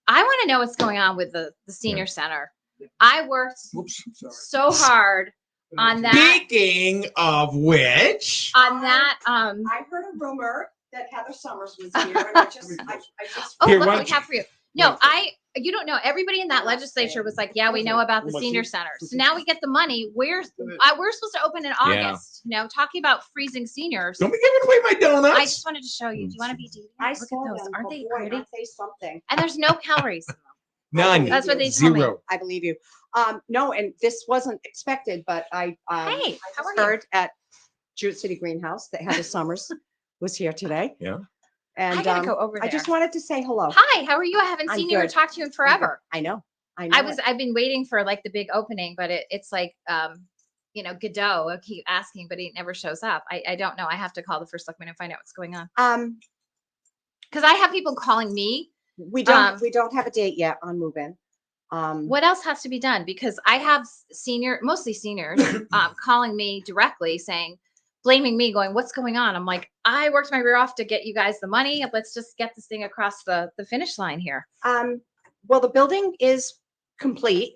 I want to know what's going on with the senior center. I worked so hard on that. Speaking of which, on that, I heard a rumor that Heather Summers was here, and I just oh, look what we have for you. No, you don't know. Everybody in that legislature was like, yeah, we know about the senior center. So now we get the money. We're supposed to open in August. You know, talking about freezing seniors. Don't be giving away my donuts. I just wanted to show you. Do you want to be deviant? I Look saw at those. them, Aren't they boy, pretty? aren't they something? And there's no calories in them. None. That's what they told me. I believe you. No, and this wasn't expected, but I heard at Jewett City Greenhouse that Heather Summers was here today. Yeah. And I gotta go over there. I just wanted to say hello. Hi, how are you? I haven't seen you or talked to you in forever. I know. I've been waiting for like the big opening, but it's like Godot. I keep asking, but he never shows up. I don't know. I have to call the first selectman and find out what's going on. Because I have people calling me. We don't have a date yet on move-in. What else has to be done? Because I have mostly seniors, calling me directly saying, blaming me, going, what's going on? I'm like, I worked my rear off to get you guys the money. Let's just get this thing across the finish line here. Well, the building is complete.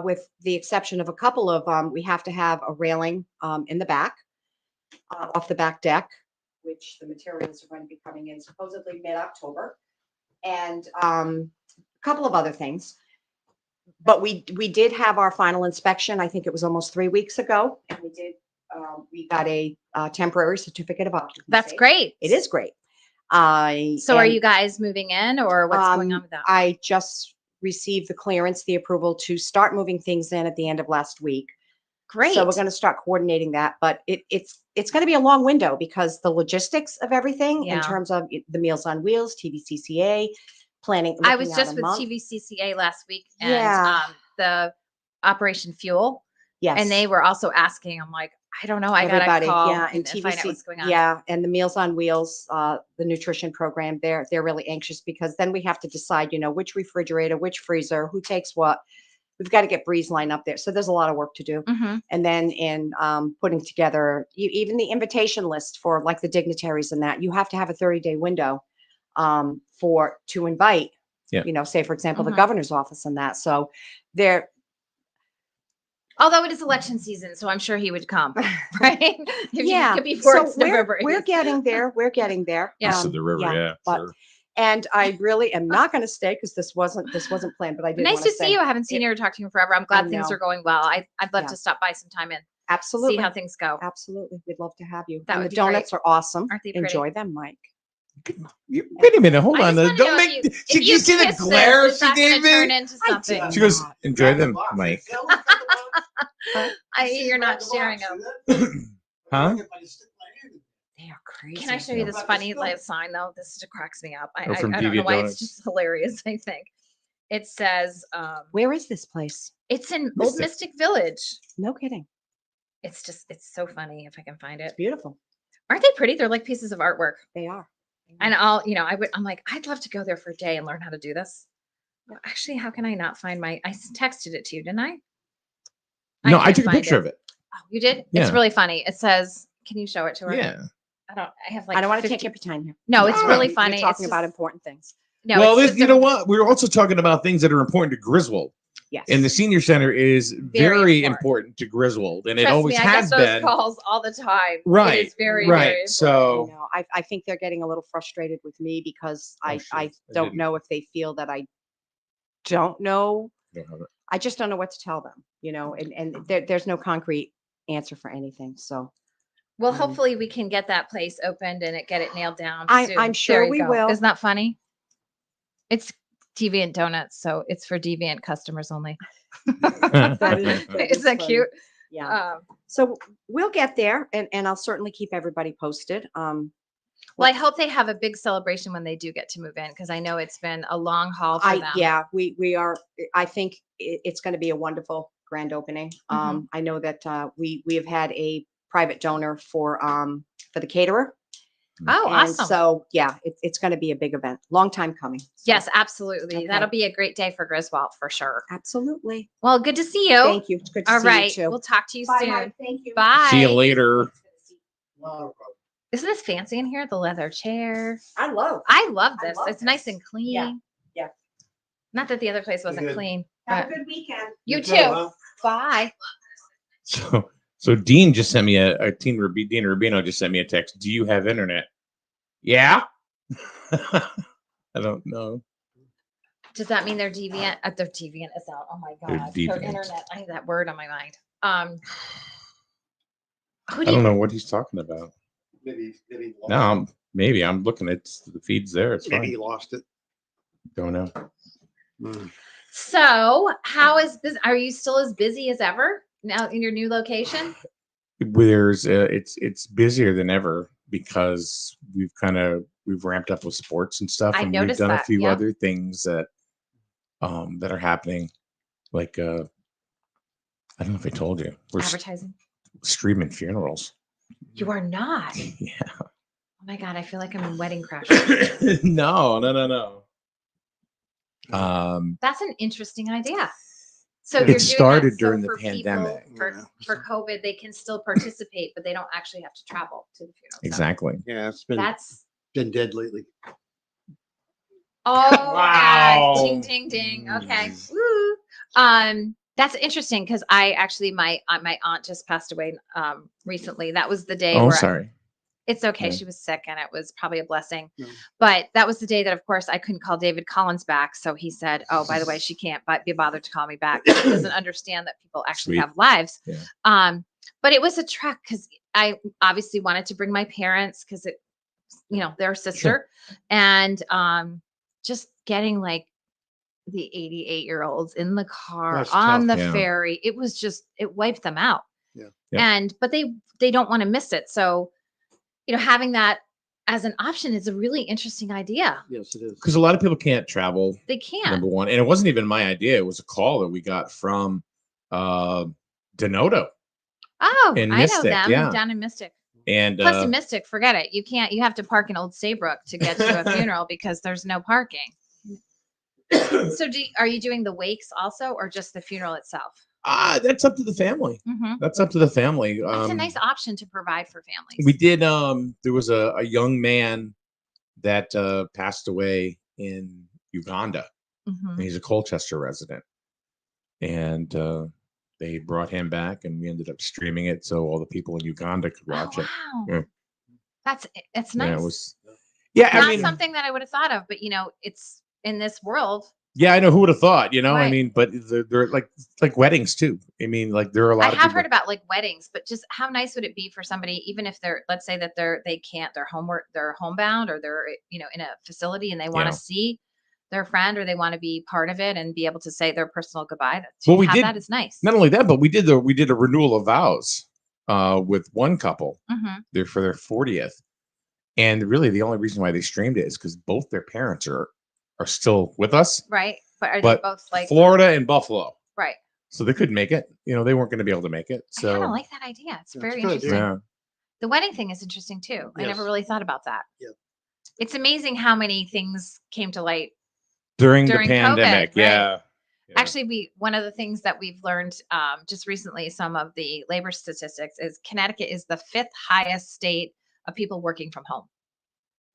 with the exception of a couple of, we have to have a railing in the back, off the back deck, which the materials are going to be coming in supposedly mid-October, and a couple of other things. But we did have our final inspection. I think it was almost 3 weeks ago, and we got a temporary certificate of occupancy. That's great. It is great. So are you guys moving in, or what's going on with that? I just received the clearance, the approval to start moving things in at the end of last week. Great. So we're going to start coordinating that, but it's going to be a long window because the logistics of everything in terms of the Meals on Wheels, TVCCA, planning. I was just with TVCCA last week and the Operation Fuel. Yes. And they were also asking, I'm like, I don't know. I got to call and find out what's going on. Yeah. And the Meals on Wheels, the nutrition program, they're really anxious because then we have to decide, which refrigerator, which freezer, who takes what. We've got to get Breeze Line up there. So there's a lot of work to do. And then in putting together even the invitation list for like the dignitaries and that, you have to have a 30-day window to invite, say, for example, the governor's office and that. So although it is election season, so I'm sure he would come, right? Yeah. So we're getting there. We're getting there. East of the river, But, and I really am not going to stay because this wasn't planned, but I did. Nice to see you. I haven't seen you or talked to you forever. I'm glad things are going well. I'd love to stop by sometime and absolutely see how things go. Absolutely. We'd love to have you. That and would the be donuts great. are awesome. Aren't they pretty? Enjoy them, Mike. Wait a minute, hold on. Don't make. If You see the glare she gave me? Turn into something. She goes, enjoy them, Mike. You're not sharing them. Huh? They are crazy. Can I show you this funny sign though? This just cracks me up. I from don't know Deviant why Donuts. it's just hilarious. I think it says. Where is this place? It's in Old Mystic Village. No kidding. It's so funny if I can find it. It's beautiful. Aren't they pretty? They're like pieces of artwork. They are. And I'm like, I'd love to go there for a day and learn how to do this. Well, actually, how can I not find I texted it to you, didn't I? No, I took a picture of it. Oh, you did? Yeah. It's really funny. It says, can you show it to her? Yeah. I have I don't want to take up your time here. No, it's really funny. You're talking about important things. No, well, you know what? We're also talking about things that are important to Griswold. Yes. And the senior center is very important to Griswold, and it always has been. I get those calls all the time. Right. It is very, right. very So I think they're getting a little frustrated with me because I don't know if they feel that I don't know. I just don't know what to tell them, and there's no concrete answer for anything. So, well, hopefully we can get that place opened and get it nailed down. I'm sure we will. Isn't that funny? It's Deviant Donuts, so it's for Deviant customers only. Isn't that cute? Yeah. So we'll get there, and I'll certainly keep everybody posted. Well, I hope they have a big celebration when they do get to move in, because I know it's been a long haul for them. Yeah, we are. I think it's going to be a wonderful grand opening. I know that we have had a private donor for the caterer. Oh, and awesome. So yeah, it's going to be a big event. Long time coming. So. Yes, absolutely. Okay. That'll be a great day for Griswold for sure. Absolutely. Well, good to see you. Thank you. It's good to All see right. you too. We'll talk to you Bye, soon. Mike. Thank you. Bye. see you later. Isn't this fancy in here? The leather chair. I love this. It's nice and clean. Yeah. Not that the other place wasn't clean. Have but a good weekend. You too. Bye. So Dean just sent me Dean Rubino just sent me a text. Do you have internet? Yeah. I don't know. Does that mean they're deviant? They're deviant as hell. Oh my god. Their internet. I have that word on my mind. I don't know what he's talking about. Maybe No, maybe I'm looking at the feeds there. It's maybe fine. he lost it. Don't know. So, how is this? Are you still as busy as ever now in your new location? It's busier than ever because we've ramped up with sports and stuff, I and noticed we've done that, a few yeah. other things that are happening. Like I don't know if I told you, we're Advertising. streaming funerals. You are not. Yeah. Oh my god, I feel like I'm in Wedding Crashers. No. That's an interesting idea. So It you're doing started that during the for people, pandemic. for COVID, they can still participate, but they don't actually have to travel to the funeral. So Exactly. Yeah, it's been dead lately. Oh, Wow. God. Ding, ding, ding. Okay. Woo. That's interesting because I actually my aunt just passed away recently. That was the day Oh, where sorry. it's okay. Yeah. She was sick and it was probably a blessing. No. But that was the day that, of course, I couldn't call David Collins back. So he said, oh, by the way, she can't be bothered to call me back. She doesn't understand that people actually Sweet. have lives. Yeah. But it was a trek because I obviously wanted to bring my parents because it, their sister. And just getting like the 88-year-olds in the car That's on tough. the Yeah. ferry, it was just, it wiped them out. Yeah. Yeah. But they don't want to miss it. So, having that as an option is a really interesting idea. Yes, it is. Because a lot of people can't travel. They can't. Number one, and it wasn't even my idea. It was a call that we got from Denoto Oh, in I know Mystic. them Yeah. down in Mystic. And Plus in Mystic, forget it. You have to park in Old Saybrook to get to a funeral because there's no parking. So are you doing the wakes also or just the funeral itself? that's up to the family. Mm-hmm. That's up to the family. It's a nice option to provide for families. We did. There was a young man that passed away in Uganda. Mm-hmm. He's a Colchester resident, and they brought him back, and we ended up streaming it so all the people in Uganda could watch it. Wow. Yeah. It's nice. Yeah, it was. Yeah, Not something that I would have thought of, but it's in this world. Yeah, I know. Who would have thought? I Right. mean, but they're like weddings too. I mean, like there are a lot. I have heard about like weddings, but just how nice would it be for somebody, even if let's say that they're homebound or they're in a facility and they want to see their friend or they want to be part of it and be able to say their personal goodbye. That is nice. Not only that, but we did a renewal of vows with one couple there for their 40th, and really the only reason why they streamed it is because both their parents are still with us. Right. But are they both like Florida and Buffalo? Right. So they couldn't make it. They weren't going to be able to make it. So I kind of like that idea. It's very good, interesting. yeah. The wedding thing is interesting too. I never Yes. really thought about that. Yeah. It's amazing how many things came to light During the COVID, pandemic. right? Yeah. Actually, one of the things that we've learned just recently, some of the labor statistics is Connecticut is the 5th highest state of people working from home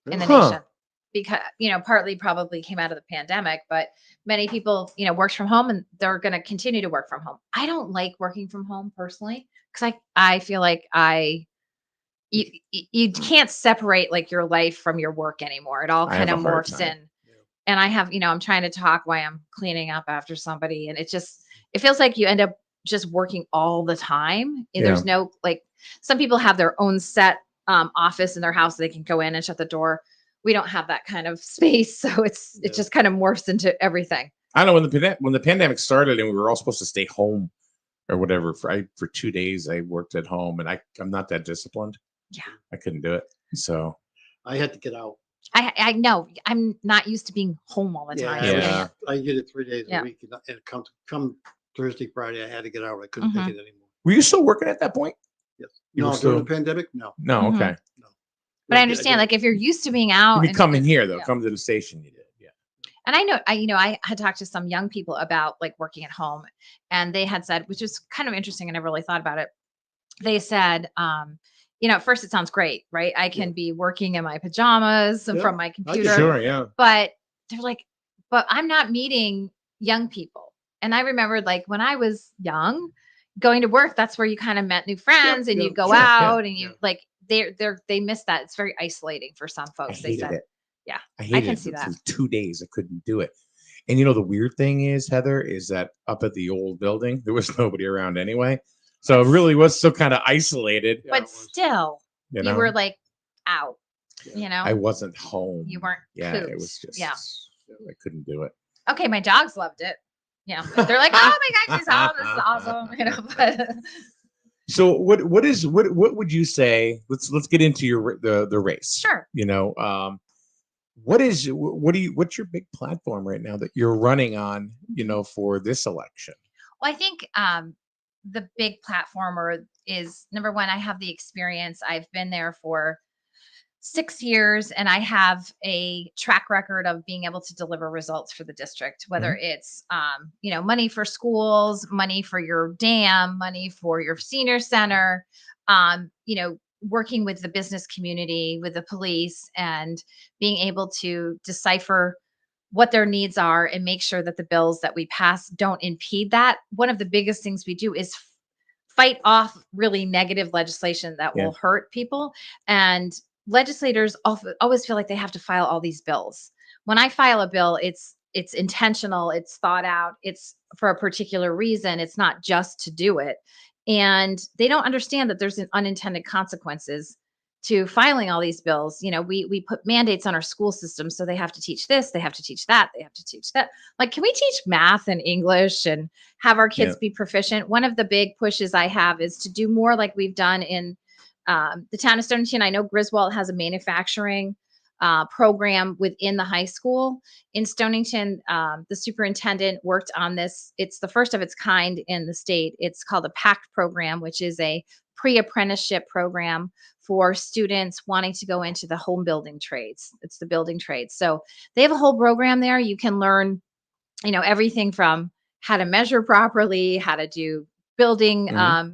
in the nation. Because, partly probably came out of the pandemic, but many people, worked from home and they're going to continue to work from home. I don't like working from home personally because I feel like you can't separate like your life from your work anymore. It all kind of morphs in. And I have, I'm trying to talk while I'm cleaning up after somebody. And it feels like you end up just working all the time. And there's no, like, some people have their own set office in their house. They can go in and shut the door. We don't have that kind of space. So it just kind of morphs into everything. I know when the pandemic started and we were all supposed to stay home or whatever for 2 days, I worked at home and I'm not that disciplined. Yeah. I couldn't do it. So I had to get out. I know I'm not used to being home all the time. Yeah. I did it 3 days Yeah. a week, and come Thursday, Friday, I had to get out. I couldn't take it anymore. were you still working at that point? Yes. You were No, still- during the pandemic, no. No. Mhm. Okay. No. But I understand, like, if you're used to being out, You come in here though. yeah. Come to the station. You did. Yeah. And I know, I had talked to some young people about like working at home, and they had said, which is kind of interesting. I never really thought about it. They said, at first it sounds great, right? I can be working in my pajamas Yeah, from my I get computer. it. Sure. Yeah. But they're like, but I'm not meeting young people. And I remembered like when I was young, going to work, that's where you kind of met new friends and yeah, you'd go sure, yeah, out and you like, they miss that. It's very isolating for some I folks. They hated said, it. yeah, I hated can it see that. for 2 days. I couldn't do it. And the weird thing is, Heather, is that up at the old building, there was nobody around anyway. So it really was still kind of isolated. but still, You you know? were like out, I wasn't home. you weren't. Yeah, cooped. it was just. Yeah. I couldn't do it. Okay. My dogs loved it. Yeah. They're like, oh my God, she's home. This is awesome. But So what would you say? Let's get into the race. sure. What's your big platform right now that you're running on, for this election? Well, I think the big platformer is number one. I have the experience. I've been there for 6 years, and I have a track record of being able to deliver results for the district, whether it's, money for schools, money for your dam, money for your senior center, working with the business community, with the police, and being able to decipher what their needs are and make sure that the bills that we pass don't impede that. One of the biggest things we do is fight off really negative legislation that Yeah. will hurt people. And legislators always feel like they have to file all these bills. When I file a bill, it's intentional, it's thought out, it's for a particular reason, it's not just to do it. And they don't understand that there's an unintended consequences to filing all these bills. We put mandates on our school system, so they have to teach this, they have to teach that, they have to teach that. Like, can we teach math and English and have our kids be proficient? One of the big pushes I have is to do more like we've done in the town of Stonington. I know Griswold has a manufacturing program within the high school. In Stonington, the superintendent worked on this. It's the first of its kind in the state. It's called a PACT program, which is a pre-apprenticeship program for students wanting to go into the home building trades. It's the building trades. So they have a whole program there. You can learn, everything from how to measure properly, how to do building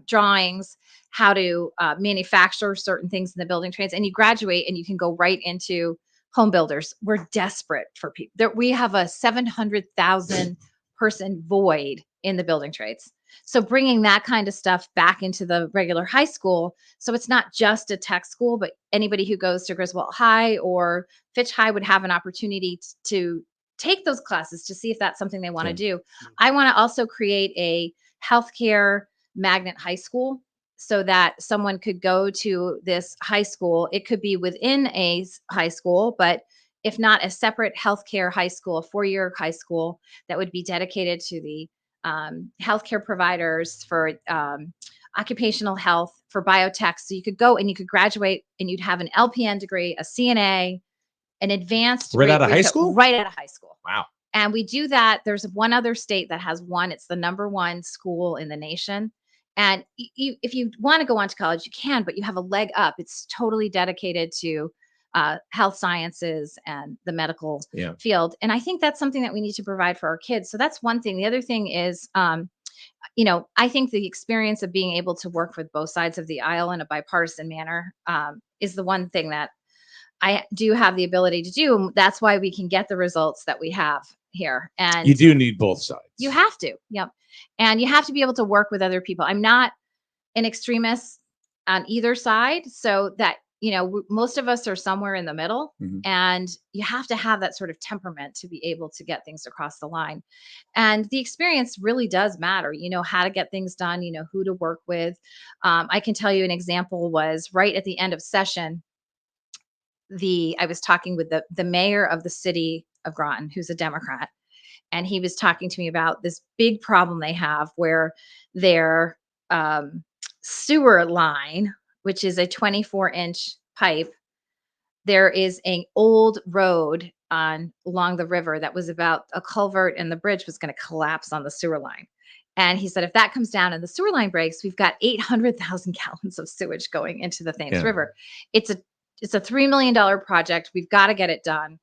drawings, how to manufacture certain things in the building trades, and you graduate and you can go right into home builders. We're desperate for people. We have a 700,000 person void in the building trades. So bringing that kind of stuff back into the regular high school, so it's not just a tech school, but anybody who goes to Griswold High or Fitch High would have an opportunity to take those classes to see if that's something they want to do. I want to also create a healthcare magnet high school so that someone could go to this high school. It could be within a high school, but if not, a separate healthcare high school, a 4-year high school that would be dedicated to the healthcare providers for occupational health, for biotech. So you could go and you could graduate and you'd have an LPN degree, a CNA, an advanced Right degree. out of high school? Right out of high school. Wow. And we do that. There's one other state that has one. It's the #1 school in the nation. And if you want to go on to college, you can, but you have a leg up. It's totally dedicated to health sciences and the medical field. And I think that's something that we need to provide for our kids. So that's one thing. The other thing is, I think the experience of being able to work with both sides of the aisle in a bipartisan manner is the one thing that I do have the ability to do. And that's why we can get the results that we have here. And You do need both sides. you have to. Yep. And you have to be able to work with other people. I'm not an extremist on either side. So that, most of us are somewhere in the middle, and you have to have that sort of temperament to be able to get things across the line. And the experience really does matter. You know how to get things done, who to work with. I can tell you an example was right at the end of session. I was talking with the mayor of the city of Groton, who's a Democrat, and he was talking to me about this big problem they have where their sewer line, which is a 24-inch pipe, there is an old road along the river that was about a culvert, and the bridge was going to collapse on the sewer line. And he said, if that comes down and the sewer line breaks, we've got 800,000 gallons of sewage going into the Thames River. It's a $3 million project. We've got to get it done.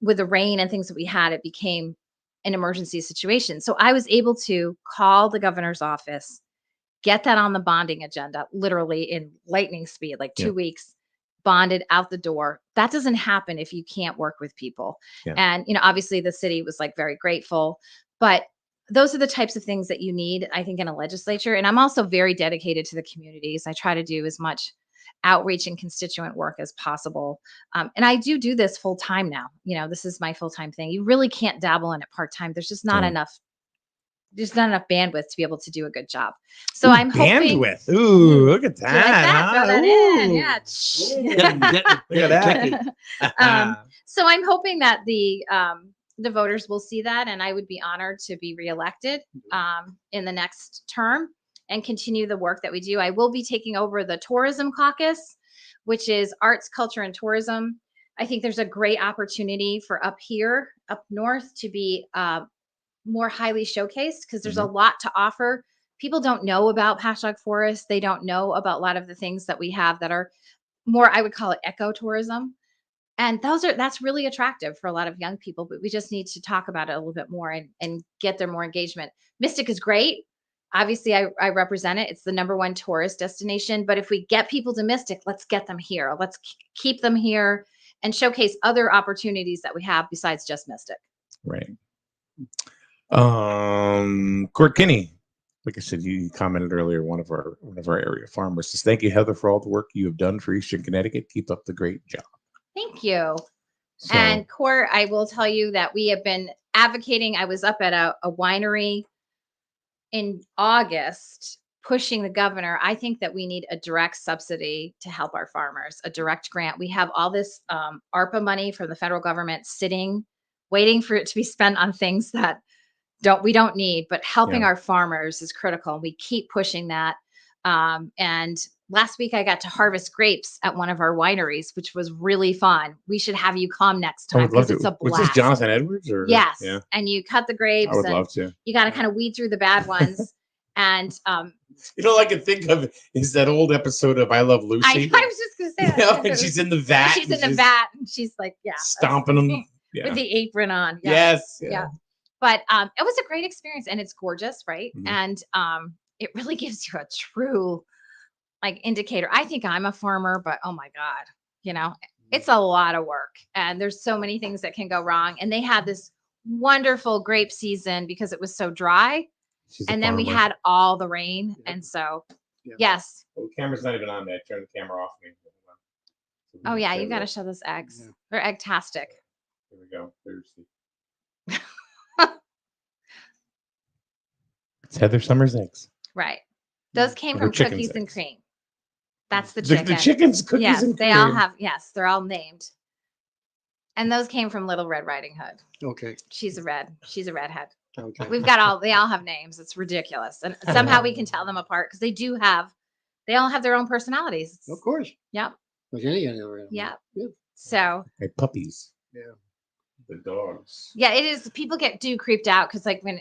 With the rain and things that we had, it became an emergency situation. So I was able to call the governor's office, get that on the bonding agenda, literally in lightning speed, like 2 weeks, bonded out the door. That doesn't happen if you can't work with people. And, obviously the city was like very grateful, but those are the types of things that you need, I think, in a legislature. And I'm also very dedicated to the communities. I try to do as much outreach and constituent work as possible. And I do this full time now. This is my full time thing. You really can't dabble in it part time. There's just not enough. There's not enough bandwidth to be able to do a good job. So I'm hoping bandwidth. Ooh, look at that. like that. Throw that in. Look at that. So I'm hoping that the voters will see that, and I would be honored to be reelected in the next term and continue the work that we do. I will be taking over the tourism caucus, which is arts, culture, and tourism. I think there's a great opportunity for up north, to be more highly showcased, because there's a lot to offer. People don't know about Patchogue Forest. They don't know about a lot of the things that we have that are more, I would call it ecotourism. And that's really attractive for a lot of young people, but we just need to talk about it a little bit more and get there more engagement. Mystic is great. Obviously, I represent it. It's the #1 tourist destination. But if we get people to Mystic, let's get them here. Let's keep them here and showcase other opportunities that we have besides just Mystic. Right. Court Kinney, like I said, you commented earlier. One of our area farmers says, "Thank you, Heather, for all the work you have done for Eastern Connecticut. Keep up the great job." Thank you. So, And Court, I will tell you that we have been advocating. I was up at a winery in August pushing the governor. I think that we need a direct subsidy to help our farmers, a direct grant. We have all this ARPA money from the federal government sitting, waiting for it to be spent on things that we don't need, but helping Yeah. our farmers is critical. And we keep pushing that. And last week I got to harvest grapes at one of our wineries, which was really fun. We should have you come next I time would love because it's to. a Was blast. this Jonathan Edwards? Or Yes. yeah, And you cut the I grapes would and love to. you got to kind of weed through the bad ones. And You know, all I can think of is that old episode of I Love I Lucy. was just going to say that. You know, and she's in the vat. She's and in the vat and she's like, yeah, stomping them. Yeah. with the apron on. Yeah. Yes. Yeah. But it was a great experience and it's gorgeous, right? Mhm. And it really gives you a true like indicator. I think I'm a farmer, but oh my God, you know, it's a lot of work and there's so many things that can go wrong. And they had this wonderful grape season because it was so dry. She's a And then we farmer. had all the rain. And so, yes. Well, the camera's not even on that. Turn the camera off. Oh yeah, you got to show those eggs. Yeah. They're egg-tastic. Here we go. There's the. It's Heather Summers' eggs. Right. Those came Or from chicken's cookies and eggs. cream. That's the The chicken. chicken's cookies yes, and they all cream. have. Yes, they're all named. And those came from Little Red Riding Hood. Okay. She's a redhead. Okay. We've got they all have names. It's ridiculous. And somehow we can tell them apart because they all have their own personalities. Of course. Yep. Like any animal. Yep. Yeah. So Hey, puppies. Yeah. The dogs. yeah, it is. People get creeped out because like when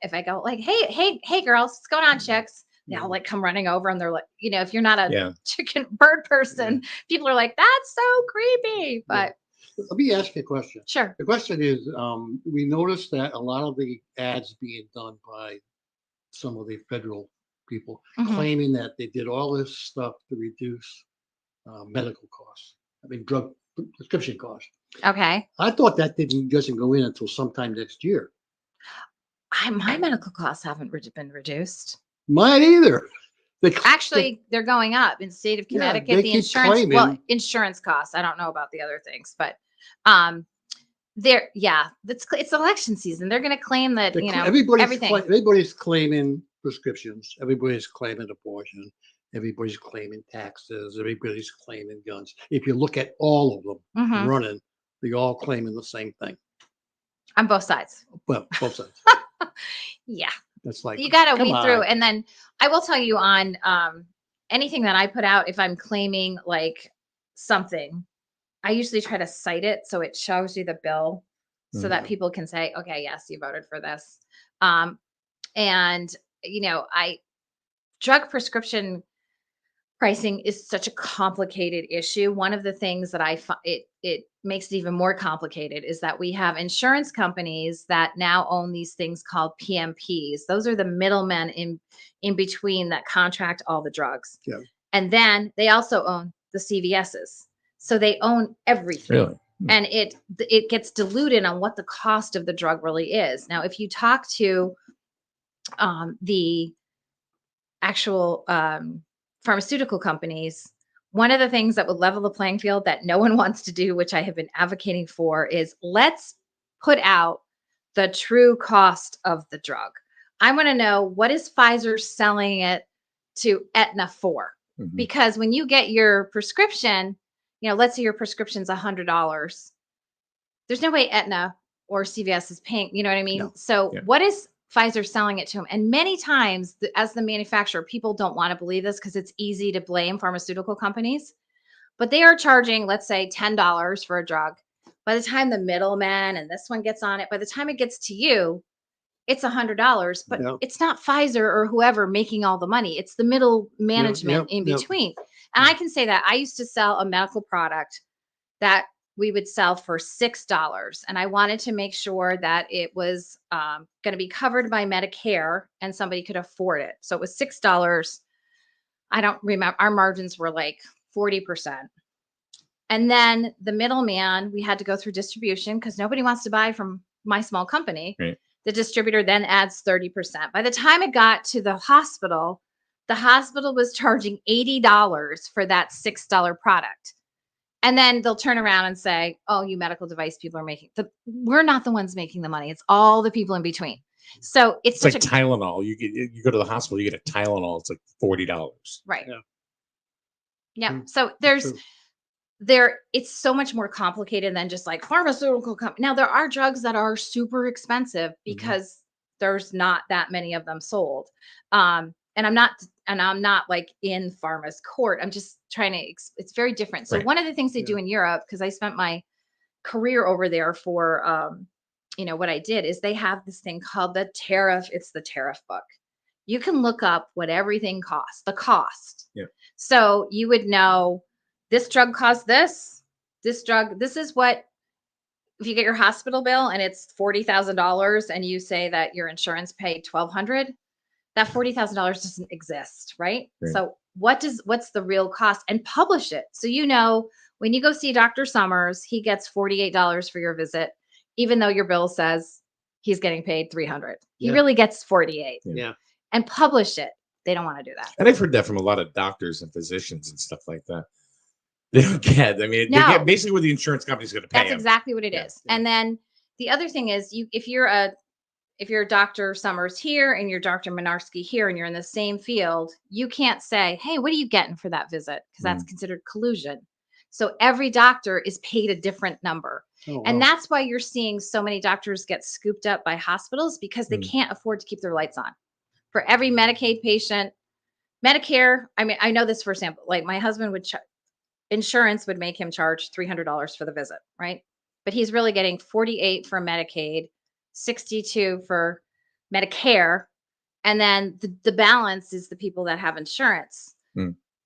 if I go like, hey girls, what's going on, chicks? They all like come running over and they're like, you know, if you're not a chicken bird person, people are like, that's so creepy. But Let me ask you a question. Sure. The question is, we noticed that a lot of the ads being done by some of the federal people Mhm. claiming that they did all this stuff to reduce medical costs. I mean, drug prescription costs. Okay. I thought that doesn't go in until sometime next year. My medical costs haven't been reduced. Mine either. Actually, they're going up in the state of Yeah, Connecticut. they The keep insurance, claiming- insurance costs. I don't know about the other things, but it's election season. They're going to claim that everybody's claiming prescriptions. Everybody's claiming abortion. Everybody's claiming taxes. Everybody's claiming guns. If you look at all of them Mhm. running, they all claiming the same thing. on both sides. Well, both sides. Yeah. That's like You got to come weed through. on. And then I will tell you on anything that I put out, if I'm claiming like something, I usually try to cite it so it shows you the bill so that people can say, okay, yes, you voted for this. And, you know, drug prescription pricing is such a complicated issue. One of the things that I find it makes it even more complicated is that we have insurance companies that now own these things called PMPs. Those are the middlemen in between that contract all the drugs. Yeah. And then they also own the CVSs. So they own everything. Really? And it gets diluted on what the cost of the drug really is. Now, if you talk to the actual pharmaceutical companies, one of the things that would level the playing field that no one wants to do, which I have been advocating for, is let's put out the true cost of the drug. I want to know, what is Pfizer selling it to Aetna for? Mhm. Because when you get your prescription, you know, let's say your prescription's $100. There's no way Aetna or CVS is paying, you know what I mean? No. So Yeah. what is Pfizer selling it to them? And many times as the manufacturer, people don't want to believe this because it's easy to blame pharmaceutical companies, but they are charging, let's say $10 for a drug. By the time the middleman and this one gets on it, by the time it gets to you, it's $100, but Yeah. it's not Pfizer or whoever making all the money. It's the middle management in yeah. between. And I can say that I used to sell a medical product that we would sell for $6. And I wanted to make sure that it was going to be covered by Medicare and somebody could afford it. So it was $6. I don't remember. Our margins were like 40%. And then the middleman, we had to go through distribution because nobody wants to buy from my small company. Right. The distributor then adds 30%. By the time it got to the hospital was charging $80 for that $6 product. And then they'll turn around and say, oh, you medical device people are we're not the ones making the money. It's all the people in between. So it's like such a Tylenol. You go to the hospital, you get a Tylenol. It's like $40. right. Yeah. Yeah. So it's so much more complicated than just like pharmaceutical company. Now there are drugs that are super expensive because there's not that many of them sold. And I'm not like in pharma's court. I'm just trying to, it's very different. So one of the things they do in Europe, because I spent my career over there for, what I did is they have this thing called it's the tariff book. You can look up what everything costs, the cost. Yeah. So you would know this drug costs this drug. This is what, if you get your hospital bill and it's $40,000 and you say that your insurance paid $1,200, that $40,000 doesn't exist, right? So what's the real cost, and publish it. So, when you go see Dr. Summers, he gets $48 for your visit, even though your bill says he's getting paid $300. He really gets $48. Yeah. And publish it. They don't want to do that. And I've heard that from a lot of doctors and physicians and stuff like that. They don't get. I mean, No. they get basically what the insurance company's going to pay. That's exactly what it is. And then the other thing is, if you're Dr. Summers here and you're Dr. Minarski here and you're in the same field, you can't say, hey, what are you getting for that visit? Because that's considered collusion. So every doctor is paid a different number. Oh, wow. And that's why you're seeing so many doctors get scooped up by hospitals, because they can't afford to keep their lights on. For every Medicaid patient, Medicare, I mean, I know this firsthand, like my husband insurance would make him charge $300 for the visit, right? But he's really getting $48 for Medicaid, $62 for Medicare, and then the balance is the people that have insurance.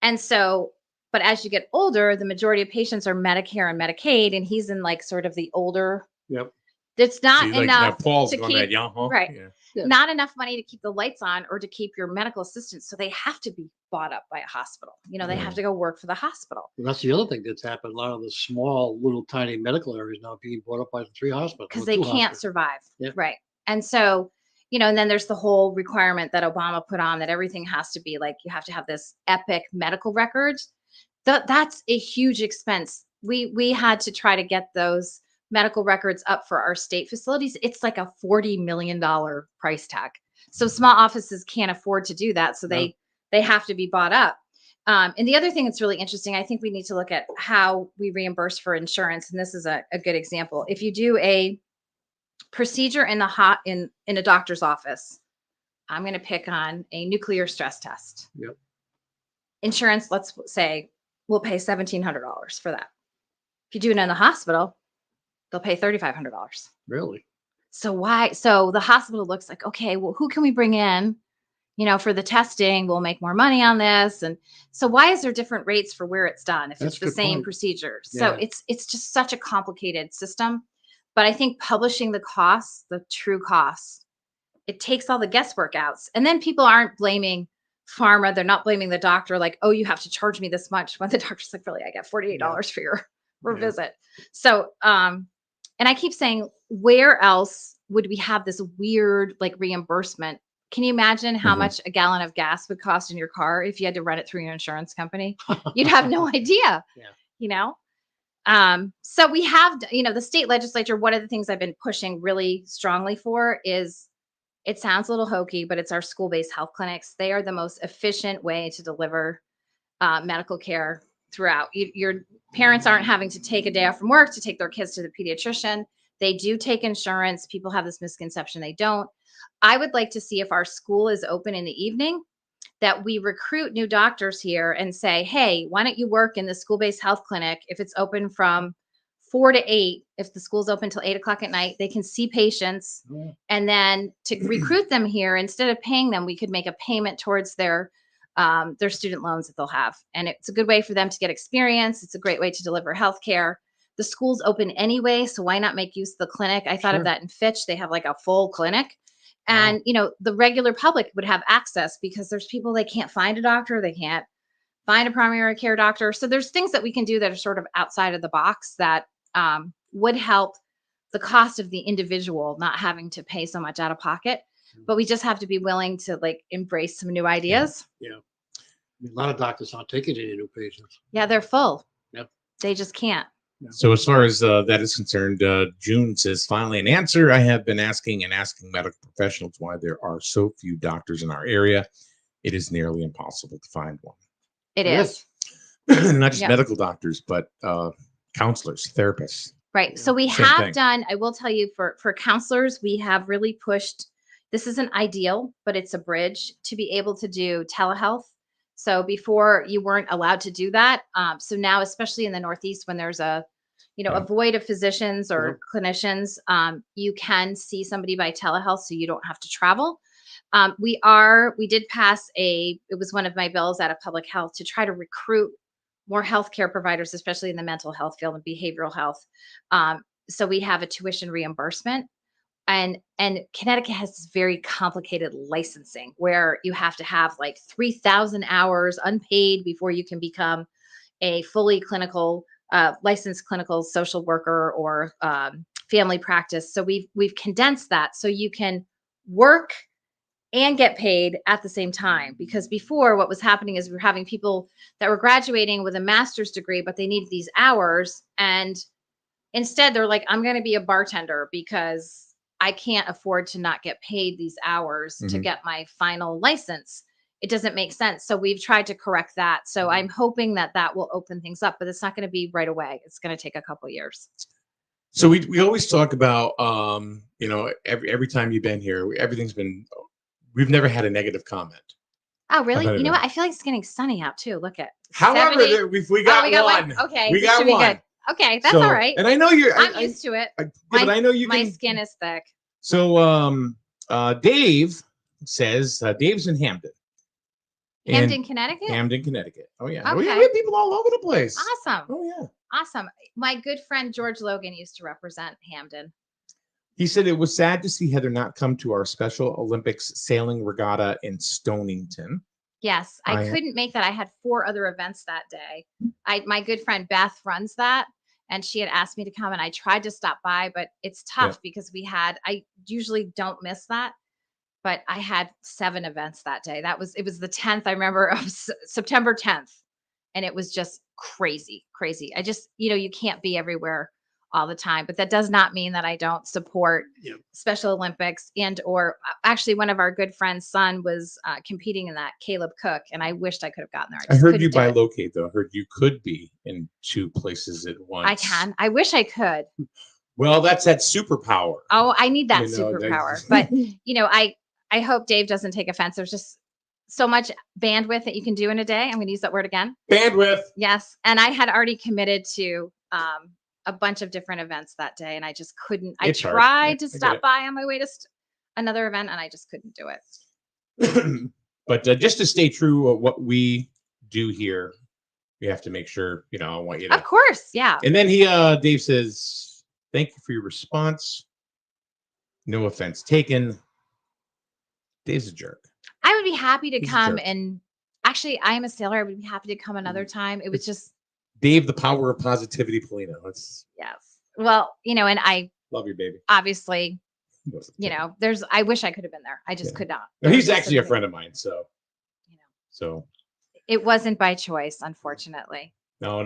And so, but as you get older, the majority of patients are Medicare and Medicaid, and he's in like sort of the older. Yep. It's not enough Paul's to going keep, that right. Yeah. Not enough money to keep the lights on or to keep your medical assistants. So they have to be bought up by a hospital. They have to go work for the hospital. And that's the other thing that's happened. A lot of the small, little, tiny medical areas now being bought up by the 3 hospitals. Because they can't survive. Yeah. Right. And so, and then there's the whole requirement that Obama put on that everything has to be like, you have to have this epic medical records. That's a huge expense. We had to try to get those medical records up for our state facilities. It's like a $40 million price tag. So small offices can't afford to do that. So they have to be bought up. And the other thing that's really interesting, I think we need to look at how we reimburse for insurance. And this is a good example. If you do a procedure in a doctor's office, I'm going to pick on a nuclear stress test. Yep. Insurance, let's say, will pay $1,700 for that. If you do it in the hospital, they'll pay $3,500. Really? So the hospital looks like, okay, well, who can we bring in, for the testing? We'll make more money on this. And so why is there different rates for where it's done if That's it's the same point. procedure? Yeah. So it's just such a complicated system. But I think publishing the costs, the true costs, it takes all the guesswork out. And then people aren't blaming pharma. They're not blaming the doctor like, oh, you have to charge me this much, when the doctor's like, really, I got $48 for your visit. So, and I keep saying, where else would we have this weird like reimbursement? Can you imagine how much a gallon of gas would cost in your car if you had to run it through your insurance company? You'd have no idea, So we have, the state legislature, one of the things I've been pushing really strongly for is, it sounds a little hokey, but it's our school-based health clinics. They are the most efficient way to deliver medical care throughout. Your parents aren't having to take a day off from work to take their kids to the pediatrician. They do take insurance. People have this misconception they don't. I would like to see, if our school is open in the evening, that we recruit new doctors here and say, hey, why don't you work in the school-based health clinic? If it's open from 4 to 8, if the school's open till 8 o'clock at night, they can see patients. And then to recruit them here, instead of paying them, we could make a payment towards their student loans that they'll have. And it's a good way for them to get experience. It's a great way to deliver healthcare. The school's open anyway, so why not make use of the clinic? I thought of that in Fitch. They have like a full clinic. And, the regular public would have access, because there's people, they can't find a doctor. They can't find a primary care doctor. So there's things that we can do that are sort of outside of the box that would help the cost of the individual not having to pay so much out of pocket. But we just have to be willing to like embrace some new ideas. Yeah. I mean, a lot of doctors aren't taking any new patients. Yeah, they're full. Yep. They just can't. So as far as that is concerned, June says, finally an answer. I have been asking medical professionals why there are so few doctors in our area. It is nearly impossible to find one. It is. Not just Yep. medical doctors, but counselors, therapists. Right. So we Same have thing. done, I will tell you, for counselors, we have really pushed. This isn't ideal, but it's a bridge to be able to do telehealth. So before you weren't allowed to do that. So now, especially in the Northeast, when there's a void of physicians or clinicians, you can see somebody by telehealth, so you don't have to travel. We did pass it was one of my bills out of public health to try to recruit more healthcare providers, especially in the mental health field and behavioral health. So we have a tuition reimbursement. And Connecticut has this very complicated licensing where you have to have like 3,000 hours unpaid before you can become a fully clinical, licensed clinical social worker or family practice. So we've condensed that so you can work and get paid at the same time. Because before, what was happening is we were having people that were graduating with a master's degree, but they needed these hours. And instead, they're like, I'm going to be a bartender because I can't afford to not get paid these hours to get my final license. It doesn't make sense. So we've tried to correct that. So I'm hoping that will open things up, but it's not going to be right away. It's going to take a couple of years. So we always talk about, every time you've been here, we've never had a negative comment. Oh, really? about You know it. what? I feel like it's getting sunny out too. Look at. However, 70. we got one. Okay. We this got should be one. good. Okay. That's So- all right. And I know you're. I'm used to it. But I know you My can. skin is thick. So Dave says Dave's in Hamden. Hamden, Connecticut? Hamden, Connecticut. Oh yeah. Okay. We have people all over the place. Awesome. Oh yeah. Awesome. My good friend George Logan used to represent Hamden. He said it was sad to see Heather not come to our Special Olympics sailing regatta in Stonington. Yes, I couldn't make that. I had 4 other events that day. My good friend Beth runs that, and she had asked me to come, and I tried to stop by, but it's tough because I usually don't miss that, but I had 7 events that day. It was the 10th, I remember, of September 10th, and it was just crazy. I just, you can't be everywhere all the time, but that does not mean that I don't support Special Olympics or actually one of our good friends' son was competing in that, Caleb Cook, and I wished I could have gotten there. I heard you bilocate though. I heard you could be in 2 places at once. I can. I wish I could. Well, that's that superpower. Oh, I need that You know, superpower. But I hope Dave doesn't take offense. There's just so much bandwidth that you can do in a day. I'm going to use that word again. Bandwidth. Yes. And I had already committed to a bunch of different events that day, and I just couldn't. It's I hard. tried to I get stop it. by on my way to another event, and I just couldn't do it. But just to stay true of what we do here, we have to make sure, I want you to. Of course. Yeah. And then Dave says, thank you for your response. No offense taken. Dave's a jerk. I would be happy to He's a come, jerk. and actually, I am a sailor. I would be happy to come another time. It was just. Dave, the power of positivity, Polina. Let's Yes. Well, and I love you, baby. obviously, I wish I could have been there. I just could not. No, he's There was actually a something- friend of mine, so. So. It wasn't by choice, unfortunately. No.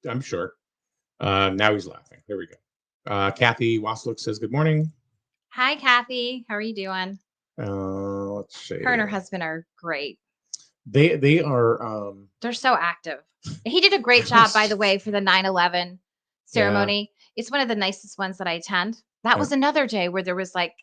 I'm sure. Now he's laughing. There we go. Kathy Waslook says, good morning. Hi, Kathy. How are you doing? Let's see. Her and her husband are great. They are. They're so active. He did a great job, by the way, for the 9/11 ceremony. It's one of the nicest ones that I attend. That was another day where there was like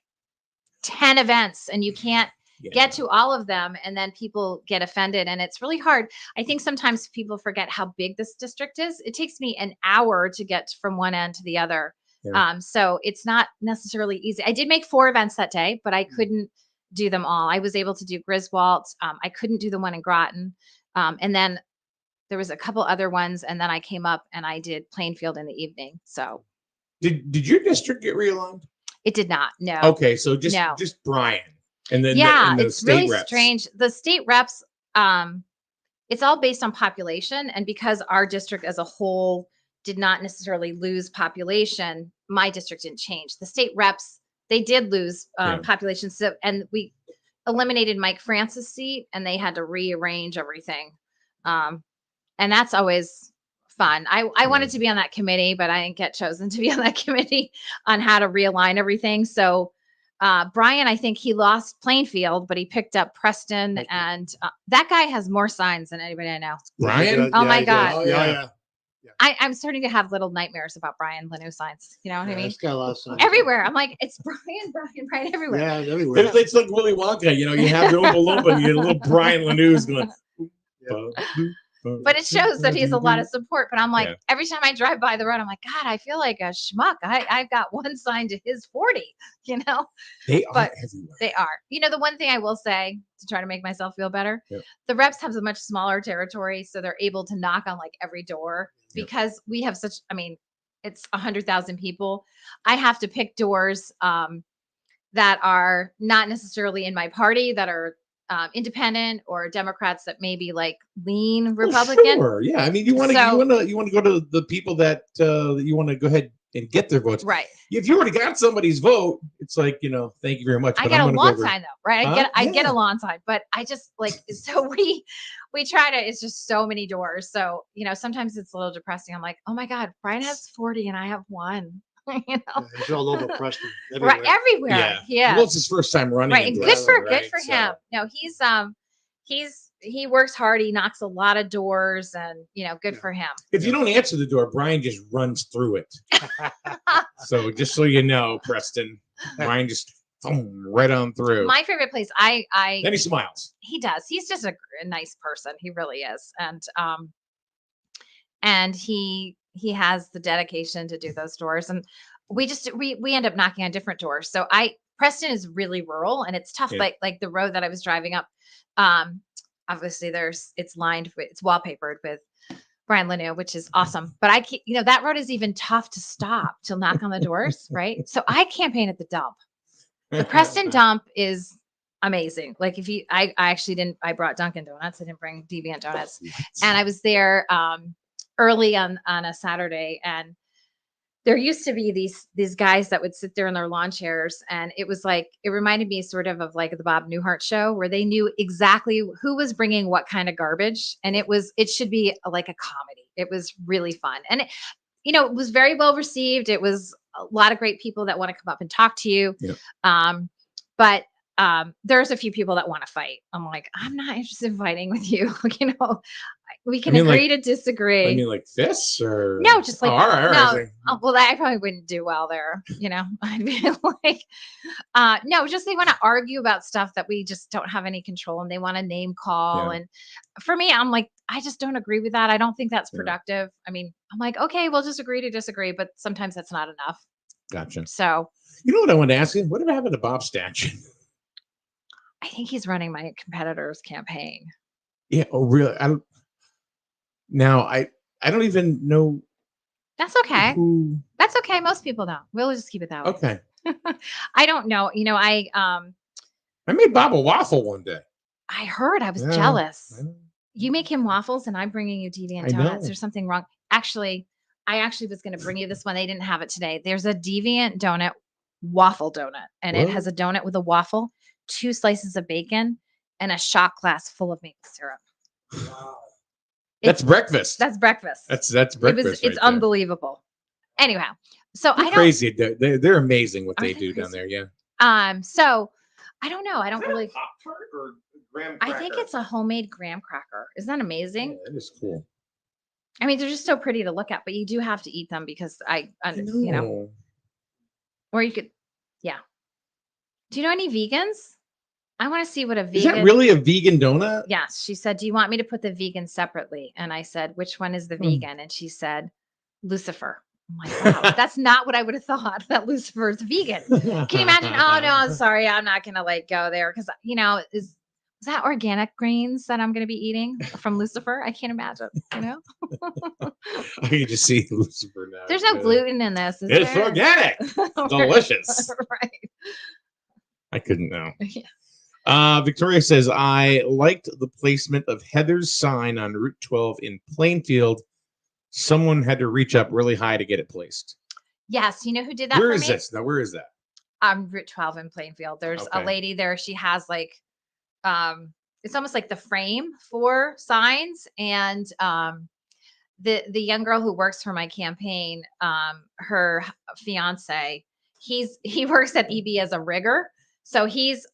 10 events, and you can't get to all of them, and then people get offended, and it's really hard. I think sometimes people forget how big this district is. It takes me an hour to get from one end to the other. So it's not necessarily easy. I did make 4 events that day, but I couldn't do them all. I was able to do Griswold. I couldn't do the one in Groton. And then there was a couple other ones, and then I came up and I did Plainfield in the evening. So did your district get realigned? it did not. No. Okay, so just No. just Brian, and then Yeah, the it's state really reps. strange. The state reps, it's all based on population. And because our district as a whole did not necessarily lose population, my district didn't change. The state reps, they did lose population. So, and we eliminated Mike Francis' seat and they had to rearrange everything. And that's always fun. I wanted to be on that committee, but I didn't get chosen to be on that committee on how to realign everything. So Brian, I think he lost Plainfield, but he picked up Preston, and that guy has more signs than anybody I know. Brian? Oh my God. Oh, yeah. I'm starting to have little nightmares about Brian Lanu signs. You know what I mean? It's got a lot of signs. Everywhere. I'm like, it's Brian everywhere. Yeah, everywhere. It's like Willy Wonka. You know, you have the Oompa Loompa and you get a little Brian Lanu's going. But it shows that he has a lot of support. But I'm like, every time I drive by the road, I'm like, God, I feel like a schmuck. I've got one sign to his 40, you know? They are everywhere. They are. You know, the one thing I will say to try to make myself feel better, the reps have a much smaller territory. So they're able to knock on like every door because we have such, I mean, it's 100,000 people. I have to pick doors that are not necessarily in my party, that are independent or Democrats that maybe like lean Republican. Sure. Yeah. I mean, you want to go to the people that you want to go ahead and get their votes. Right. If you already got somebody's vote, it's like, you know, thank you very much. I get a lawn sign though, right? I get a lawn sign, but I just like, so we try to, it's just so many doors. So, you know, sometimes it's a little depressing. I'm like, oh my God, Brian has 40 and I have one. You know, it's all over Preston. Right, everywhere. Yeah. Well, it's his first time running. Right, and good for him. No, he works hard. He knocks a lot of doors, and you know, good for him. If you don't answer the door, Brian just runs through it. So just so you know, Preston, Brian just right on through. My favorite place. Then he smiles. He does. He's just a nice person. He really is, and he has the dedication to do those doors, and we end up knocking on different doors. So Preston is really rural and it's tough. Like the road that I was driving up, obviously it's wallpapered with Brian Lanu, which is awesome. But that road is even tough to stop to knock on the doors. Right. So I campaign at the dump. The Preston dump is amazing. Like I brought Dunkin' Donuts. I didn't bring Deviant Donuts. And I was there, early on a Saturday, and there used to be these guys that would sit there in their lawn chairs, and it was like, it reminded me sort of like the Bob Newhart show, where they knew exactly who was bringing what kind of garbage, and it should be like a comedy. It was really fun, and it was very well received. It was a lot of great people that want to come up and talk to you. But there's a few people that want to fight. I'm like, I'm not interested in fighting with you. You know, we can agree to disagree. I mean, like fists or no, just like all right. Well, I probably wouldn't do well there. You know, I'd be like, no, just they want to argue about stuff that we just don't have any control, and they want to name call. And for me, I'm like, I just don't agree with that. I don't think that's productive. I mean, I'm like, okay, we'll just agree to disagree, but sometimes that's not enough. Gotcha. So, you know what I wanted to ask you? Whatever happened to Bob Statchin? I think he's running my competitor's campaign. Yeah. Oh, really? I don't even know. That's okay. That's okay. Most people don't. We'll just keep it that way. Okay. I don't know. You know, I made Bob a waffle one day. I heard. I was jealous. You make him waffles, and I'm bringing you Deviant Donuts. There's something wrong. Actually, I was going to bring you this one. They didn't have it today. There's a Deviant Donut waffle donut, and it has a donut with a waffle, 2 slices of bacon, and a shot glass full of maple syrup. Wow. That's breakfast. That's breakfast. That's breakfast. It's unbelievable. Anyhow, so they're crazy. They're amazing what they do down there. Yeah. So I don't know. I don't really. Pop-Tart or graham cracker? I think it's a homemade graham cracker. Isn't that amazing? Yeah, that is cool. I mean, they're just so pretty to look at, but you do have to eat them because you know, or you could, yeah. Do you know any vegans? I want to see what a vegan. Is that really a vegan donut? Yes. She said, do you want me to put the vegan separately? And I said, which one is the vegan? And she said, Lucifer. I'm like, wow, that's not what I would have thought, that Lucifer is vegan. Can you imagine? Oh no, I'm sorry. I'm not going to go there. Cause you know, is that organic grains that I'm going to be eating from Lucifer? I can't imagine, you know? I can just see Lucifer now. There's no gluten in this. It's organic. Delicious. Right. I couldn't know. Yeah. Victoria says, I liked the placement of Heather's sign on Route 12 in Plainfield. Someone had to reach up really high to get it placed. Yes, you know who did that Where for is me? this? Now, where is that? Route 12 in Plainfield. There's a Okay. lady there. She has like it's almost like the frame for signs. And the young girl who works for my campaign, her fiance, he works at EB as a rigger. So he's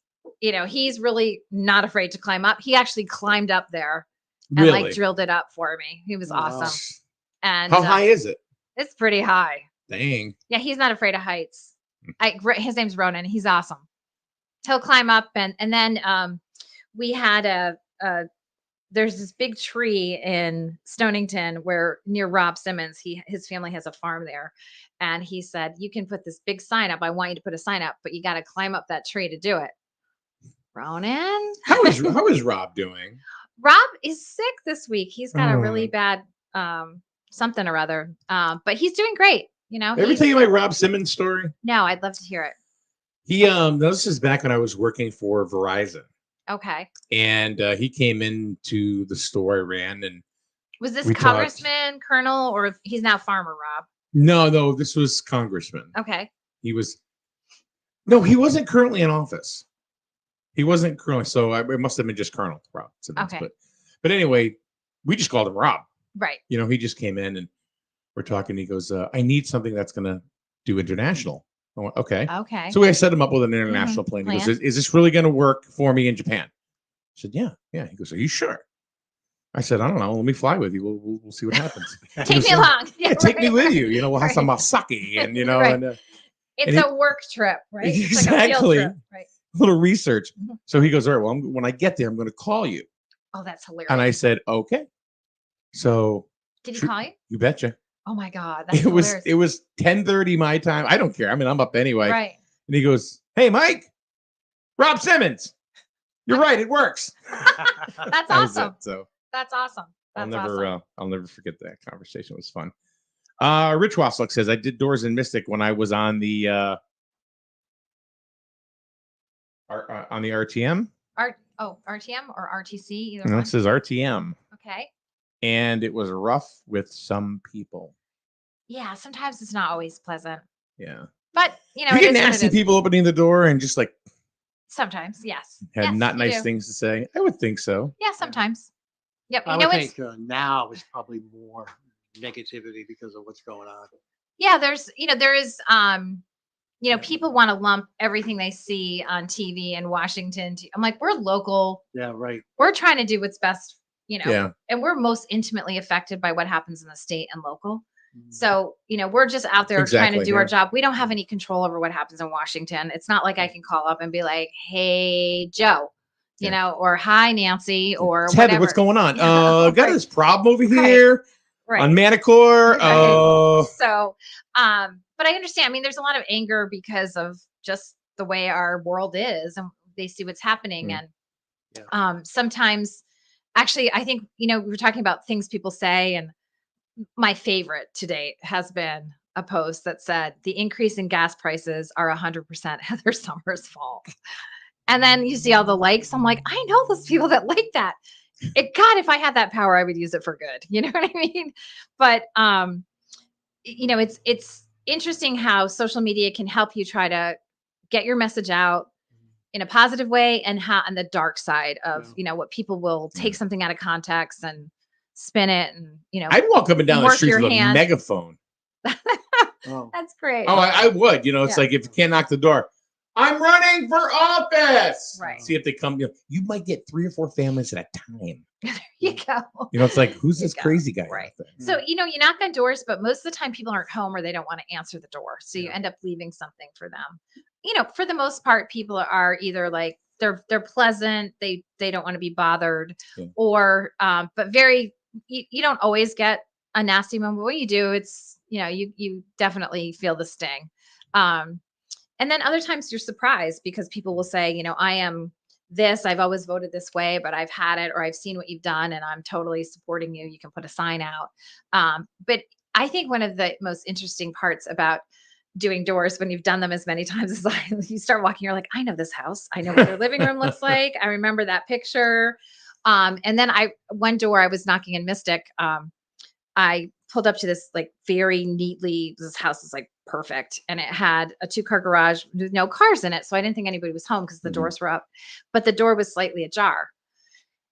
really not afraid to climb up. He actually climbed up there and like Really? drilled it up for me. He was awesome. And How high is it? it's pretty high. Dang. Yeah, he's not afraid of heights. His name's Ronan. He's awesome. He'll climb up, and then we had there's this big tree in Stonington where near Rob Simmons. His family has a farm there, and he said, "You can put this big sign up. I want you to put a sign up, but you got to climb up that tree to do it." Ronan, How is Rob doing? Rob is sick this week. He's got a really bad something or other, but he's doing great. Ever tell you my Rob Simmons story? No, I'd love to hear it. He this is back when I was working for Verizon, Okay. and he came into the store I ran, and Was this we talked. Congressman, Colonel, or he's now Farmer Rob? No, this was Congressman. Okay. He wasn't currently in office. He wasn't currently, so it must have been just Colonel Rob Simmons. Okay. But anyway, we just called him Rob. Right. He just came in and we're talking. He goes, I need something that's going to do international. I went, okay. Okay. So I set him up with an international plan. He goes, is this really going to work for me in Japan? I said, yeah. He goes, are you sure? I said, I don't know. Let me fly with you. We'll see what happens. Take me along. Yeah, take me with you. We'll have some masake and, Right. and It's a work trip, right? It's like a field exactly. trip, right? A little research. So he goes, all right, well, when I get there, I'm going to call you. Oh, that's hilarious. And I said, okay. So did he call you? You betcha. Oh my God. That's hilarious. It was 10:30 my time. I don't care. I mean, I'm up anyway. Right. And he goes, hey, Mike, Rob Simmons. You're right. It works. That's awesome. So that's awesome. That's awesome. I'll never forget that conversation. It was fun. Rich Waslock says, I did Doors in Mystic when I was on the RTM. RTM or RTC, either No, one. it says RTM. Okay. And it was rough with some people. Yeah, sometimes it's not always pleasant. Yeah. But you get nasty people opening the door and just like sometimes, yes. had Yes, not you nice do. things to say. I would think so. Yeah, sometimes. Yep. I would think now is probably more negativity because of what's going on. Yeah, there is people want to lump everything they see on TV in Washington. I'm like, we're local. Yeah, right. We're trying to do what's best, Yeah. and we're most intimately affected by what happens in the state and local. So, we're just out there trying to do our job. We don't have any control over what happens in Washington. It's not like I can call up and be like, hey, Joe, or hi, Nancy, or Heather, whatever. what's going on? Yeah, got this problem over here on Manicore. So, but I understand. I mean, there's a lot of anger because of just the way our world is, and they see what's happening. And sometimes, actually, I think, we were talking about things people say, and my favorite to date has been a post that said the increase in gas prices are 100% Heather Summers' fault. And then you see all the likes. I'm like, I know those people that like that. God, if I had that power, I would use it for good. You know what I mean? But it's interesting how social media can help you try to get your message out in a positive way, and the dark side of what people will take something out of context and spin it, and I'd walk up and down the street with a megaphone. That's great. Oh, I would. It's like if you can't knock the door, I'm running for office. Right. See if they come. You might get 3 or 4 families at a time. There you go. It's like, who's this crazy guy? Right. So, you knock on doors, but most of the time people aren't home or they don't want to answer the door. So you end up leaving something for them. For the most part, people are either like, they're pleasant. They don't want to be bothered, or, but you don't always get a nasty moment. What you do, it's, you definitely feel the sting. And then other times you're surprised because people will say, I am this, I've always voted this way, but I've had it, or I've seen what you've done and I'm totally supporting you. You can put a sign out. But I think one of the most interesting parts about doing doors when you've done them as many times as I. You start walking, you're like, I know this house. I know what their living room looks like. I remember that picture. And then one door I was knocking in Mystic. I pulled up to this like very neatly. This house is like perfect, and it had a 2-car garage with no cars in it. So I didn't think anybody was home because the doors were up, but the door was slightly ajar.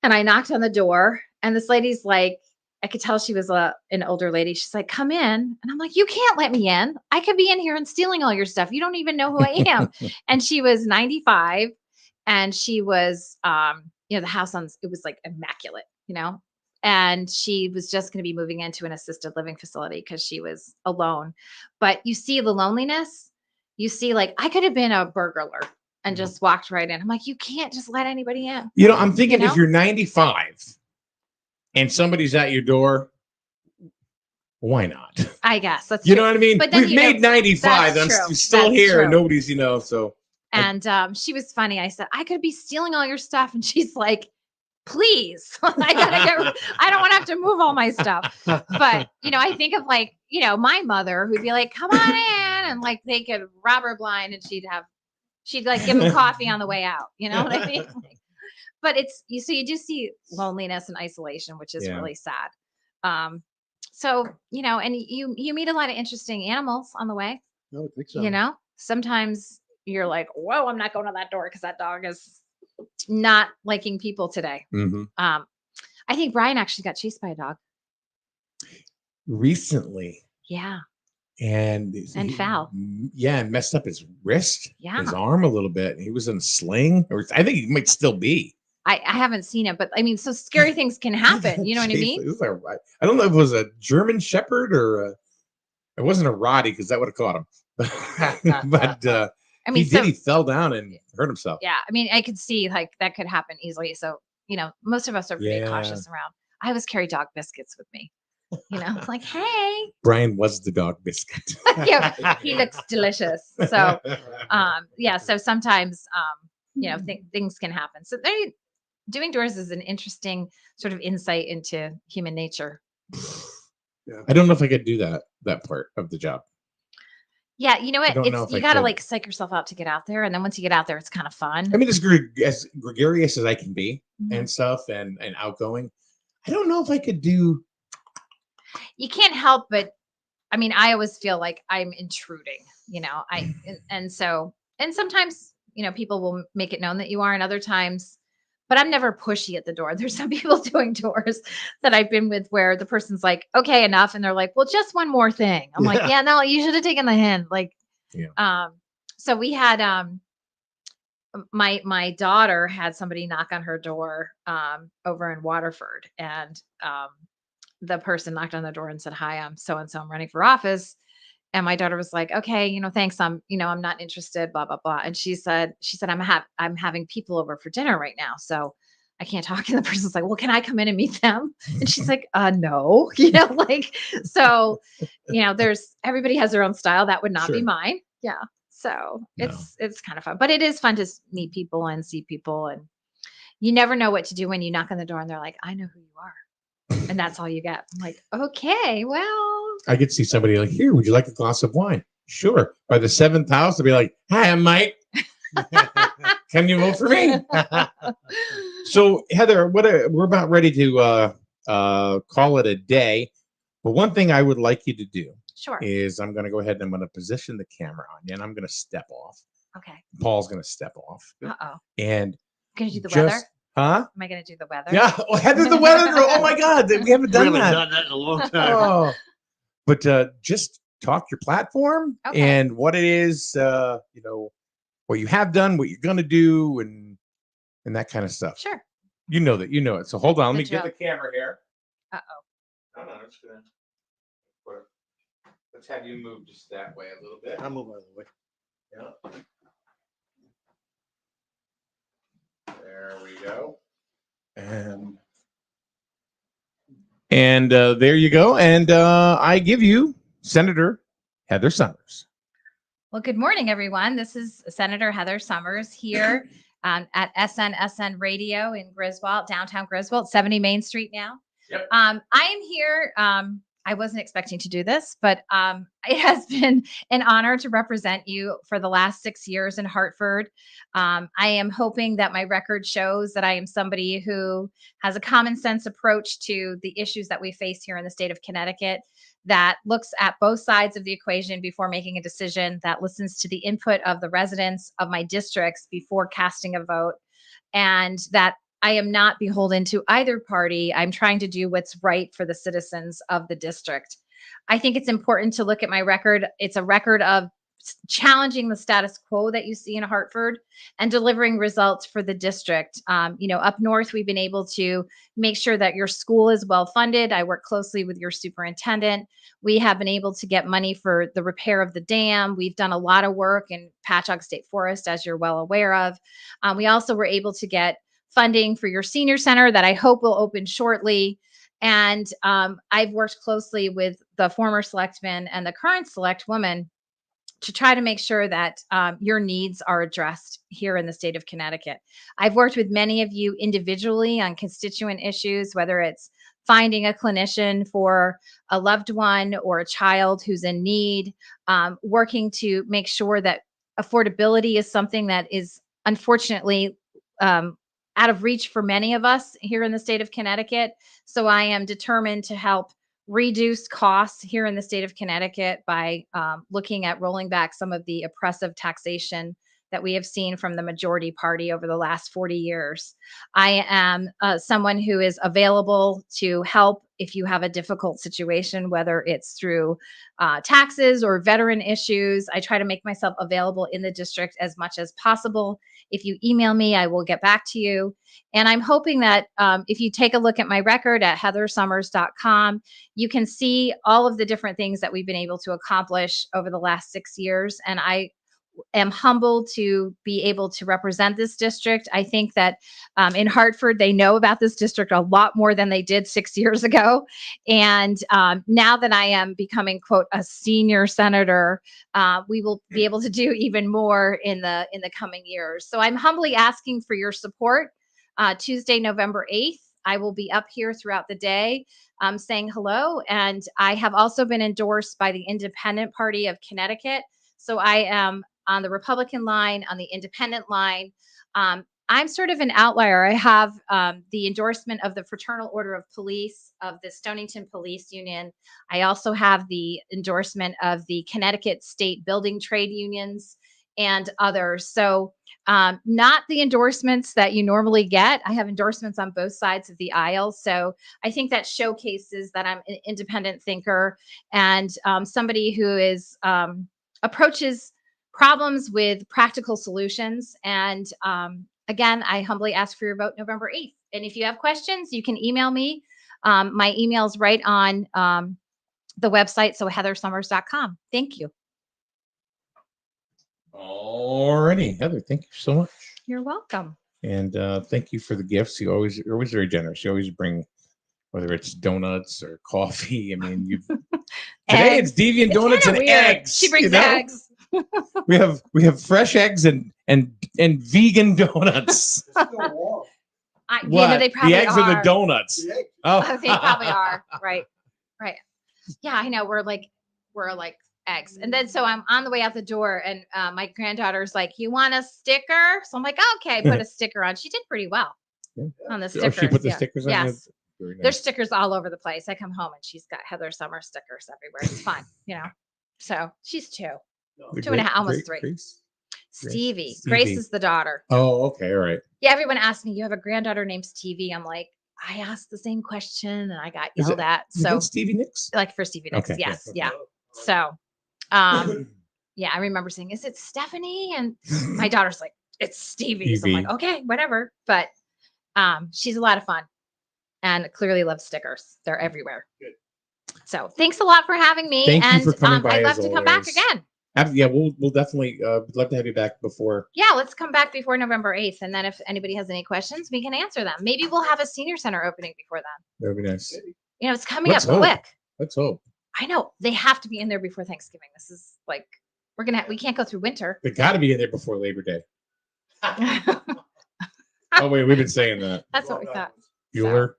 And I knocked on the door, and this lady's like, I could tell she was an older lady. She's like, come in. And I'm like, you can't let me in. I could be in here and stealing all your stuff. You don't even know who I am. And she was 95, and she was, the house it was like immaculate, and she was just going to be moving into an assisted living facility because she was alone. But you see the loneliness. You see, like, I could have been a burglar and just walked right in. I'm like, you can't just let anybody in. I'm thinking if you're 95 and somebody's at your door, why not? I guess that's you know what I mean. But then, we've made 95. I'm still here, and nobody's, so. And she was funny. I said, I could be stealing all your stuff, and she's like, please, I don't want to have to move all my stuff. But I think of like, my mother who'd be like, come on in, and like they could rob her blind, and she'd like give him coffee on the way out. You know what I mean? But you do see loneliness and isolation, which is really sad. So, and you meet a lot of interesting animals on the way. I would think so. Sometimes you're like, whoa, I'm not going to that door because that dog is not liking people today. I think Brian actually got chased by a dog recently. Yeah. And fell. Yeah, and messed up his wrist, his arm a little bit. He was in a sling, or I think he might still be. I haven't seen it, but I mean, so scary things can happen. You know what I mean? I don't know if it was a German Shepherd or it wasn't a Rottie, because that would have caught him. But I mean, he fell down and hurt himself. Yeah, I mean, I could see like that could happen easily. So most of us are pretty cautious around. I always carry dog biscuits with me. Like, hey, Brian was the dog biscuit. Yeah, he looks delicious. So, so sometimes, things can happen. So doing doors is an interesting sort of insight into human nature. Yeah. I don't know if I could do that part of the job. Yeah, you know what? You got to like psych yourself out to get out there, and then once you get out there, it's kind of fun. I mean, as gregarious as I can be and stuff, and outgoing, I don't know if I could do. You can't help but, I mean, I always feel like I'm intruding. And sometimes people will make it known that you are, and other times. But I'm never pushy at the door. There's some people doing doors that I've been with where the person's like, okay, enough. And they're like, well, just one more thing. I'm like, yeah, no, you should have taken the hint. Like, so we had, my daughter had somebody knock on her door, over in Waterford, and, the person knocked on the door and said, hi, I'm so-and-so, I'm running for office. And my daughter was like, okay, thanks. I'm not interested, blah, blah, blah. And she said, I'm having people over for dinner right now, so I can't talk. And the person's like, well, can I come in and meet them? And she's like, no, so, everybody has their own style. That would not be mine. Yeah. So it's kind of fun, but it is fun to meet people and see people. And you never know what to do when you knock on the door and they're like, I know who you are. And that's all you get. I'm like, okay, well. I could see somebody like, here, would you like a glass of wine? Sure. By the 7th house, they'll be like, hi, I'm Mike. Can you vote for me? So, Heather, we're about ready to call it a day. But one thing I would like you to do is I'm going to go ahead and I'm going to position the camera on you, and I'm going to step off. Okay. Paul's going to step off. Uh-oh. And going to do the weather? Huh? Am I going to do the weather? Yeah. Oh, Heather, the weather girl. Oh, my God. We haven't done that. Done that in a long time. Oh. But just talk your platform and what it is, what you have done, what you're going to do, and that kind of stuff. Sure. You know it. So hold on. Let me get the camera here. Uh-oh. No, I'm just going to. Let's have you move just that way a little bit. I'll move out of the way. Yeah. There we go. And there you go. And I give you Senator Heather Summers. Well, good morning, everyone. This is Senator Heather Summers here at SNSN Radio in Griswold, downtown Griswold, 70 Main Street now. Yep. I am here. I wasn't expecting to do this, but it has been an honor to represent you for the last 6 years in Hartford. I am hoping that my record shows that I am somebody who has a common sense approach to the issues that we face here in the state of Connecticut, that looks at both sides of the equation before making a decision, that listens to the input of the residents of my districts before casting a vote, and that I am not beholden to either party. I'm trying to do what's right for the citizens of the district. I think it's important to look at my record. It's a record of challenging the status quo that you see in Hartford and delivering results for the district. Up north, we've been able to make sure that your school is well funded. I work closely with your superintendent. We have been able to get money for the repair of the dam. We've done a lot of work in Patchogue State Forest, as you're well aware of. We also were able to get funding for your senior center that I hope will open shortly. And I've worked closely with the former selectman and the current select woman to try to make sure that your needs are addressed here in the state of Connecticut. I've worked with many of you individually on constituent issues, whether it's finding a clinician for a loved one or a child who's in need, working to make sure that affordability is something that is unfortunately out of reach for many of us here in the state of Connecticut. So I am determined to help reduce costs here in the state of Connecticut by looking at rolling back some of the oppressive taxation that we have seen from the majority party over the last 40 years. I am someone who is available to help if you have a difficult situation, whether it's through taxes or veteran issues. I try to make myself available in the district as much as possible. If you email me, I will get back to you. And I'm hoping that if you take a look at my record at heathersummers.com, you can see all of the different things that we've been able to accomplish over the last 6 years. And I am humbled to be able to represent this district. I think that in Hartford, they know about this district a lot more than they did 6 years ago. And now that I am becoming, quote, a senior senator, we will be able to do even more in the coming years. So I'm humbly asking for your support. Tuesday, November 8th, I will be up here throughout the day saying hello. And I have also been endorsed by the Independent Party of Connecticut. So I am on the Republican line, on the independent line. I'm sort of an outlier. I have the endorsement of the Fraternal Order of Police, of the Stonington Police Union. I also have the endorsement of the Connecticut State Building Trade Unions and others. So not the endorsements that you normally get. I have endorsements on both sides of the aisle. So I think that showcases that I'm an independent thinker and somebody who is approaches problems with practical solutions. And again, I humbly ask for your vote November 8th. And if you have questions, you can email me. My email's right on the website, so heathersummers.com. Thank you. Alrighty, Heather, thank you so much. You're welcome. And thank you for the gifts. You're always very generous. You always bring, whether it's donuts or coffee. I mean, you today it's deviant donuts and eggs. She brings eggs. we have fresh eggs and vegan donuts. They probably the eggs are. or the donuts? Oh, they probably are. Right. Yeah, I know. We're like eggs. And then so I'm on the way out the door, and my granddaughter's like, "You want a sticker?" So I'm like, "Okay, put a sticker on." She did pretty well on the stickers. Oh, she put the stickers on. Yes. Very nice. There's stickers all over the place. I come home and she's got Heather Summer stickers everywhere. It's fun, So she's 2, 2.5, almost 3. Stevie. Grace is the daughter. Oh, okay, all right. Yeah, everyone asked me, "You have a granddaughter named Stevie?" I'm like, I asked the same question and I got yelled at. So Stevie Nicks? Like for Stevie Nicks, okay, yes, okay. yeah. So, yeah, I remember saying, "Is it Stephanie?" And my daughter's like, "It's Stevie." So I'm like, "Okay, whatever." But she's a lot of fun and clearly loves stickers. They're everywhere. Good. So thanks a lot for having me. Thank you for coming by. I'd love to come back again. Yeah, we'll definitely love to have you back before. Yeah, let's come back before November 8th. And then if anybody has any questions, we can answer them. Maybe we'll have a senior center opening before then. That would be nice. It's coming up quick. Let's hope. I know. They have to be in there before Thanksgiving. This is like, we can't go through winter. They got to be in there before Labor Day. Oh, wait, we've been saying that. That's what we thought. Bueller.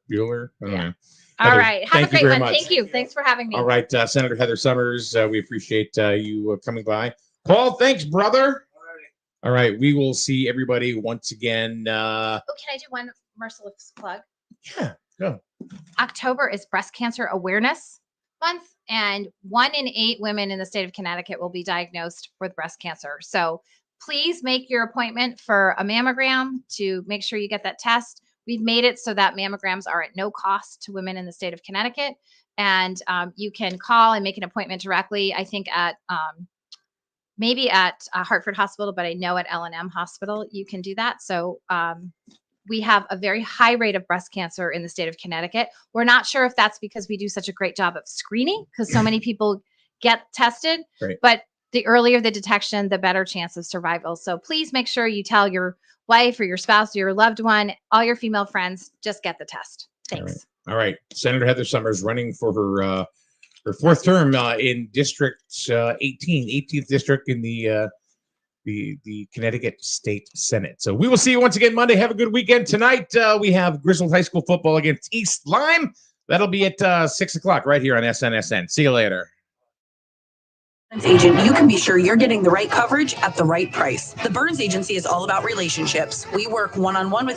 I don't know. All Heather, right. Have thank a great you very one. much. Thank you. Thanks for having me. All right, Senator Heather Summers, we appreciate you coming by. Paul, thanks, brother. All right, we will see everybody once again. Oh, can I do one merciless plug? Yeah, go. October is Breast Cancer Awareness Month, and 1 in 8 women in the state of Connecticut will be diagnosed with breast cancer. So please make your appointment for a mammogram to make sure you get that test. We've made it so that mammograms are at no cost to women in the state of Connecticut, and you can call and make an appointment directly. I think at maybe at Hartford Hospital, but I know at L&M Hospital you can do that. So we have a very high rate of breast cancer in the state of Connecticut. We're not sure if that's because we do such a great job of screening, because so many people get tested, but the earlier the detection, the better chance of survival. So please make sure you tell your wife or your spouse or your loved one, all your female friends, just get the test. Thanks. All right. Senator Heather Summers running for her 4th term in District 18th District in the Connecticut State Senate. So we will see you once again Monday. Have a good weekend. Tonight we have Griswold High School football against East Lyme. That'll be at 6 o'clock right here on SNSN. See you later. Agent, you can be sure you're getting the right coverage at the right price. The Burns Agency is all about relationships. We work one-on-one with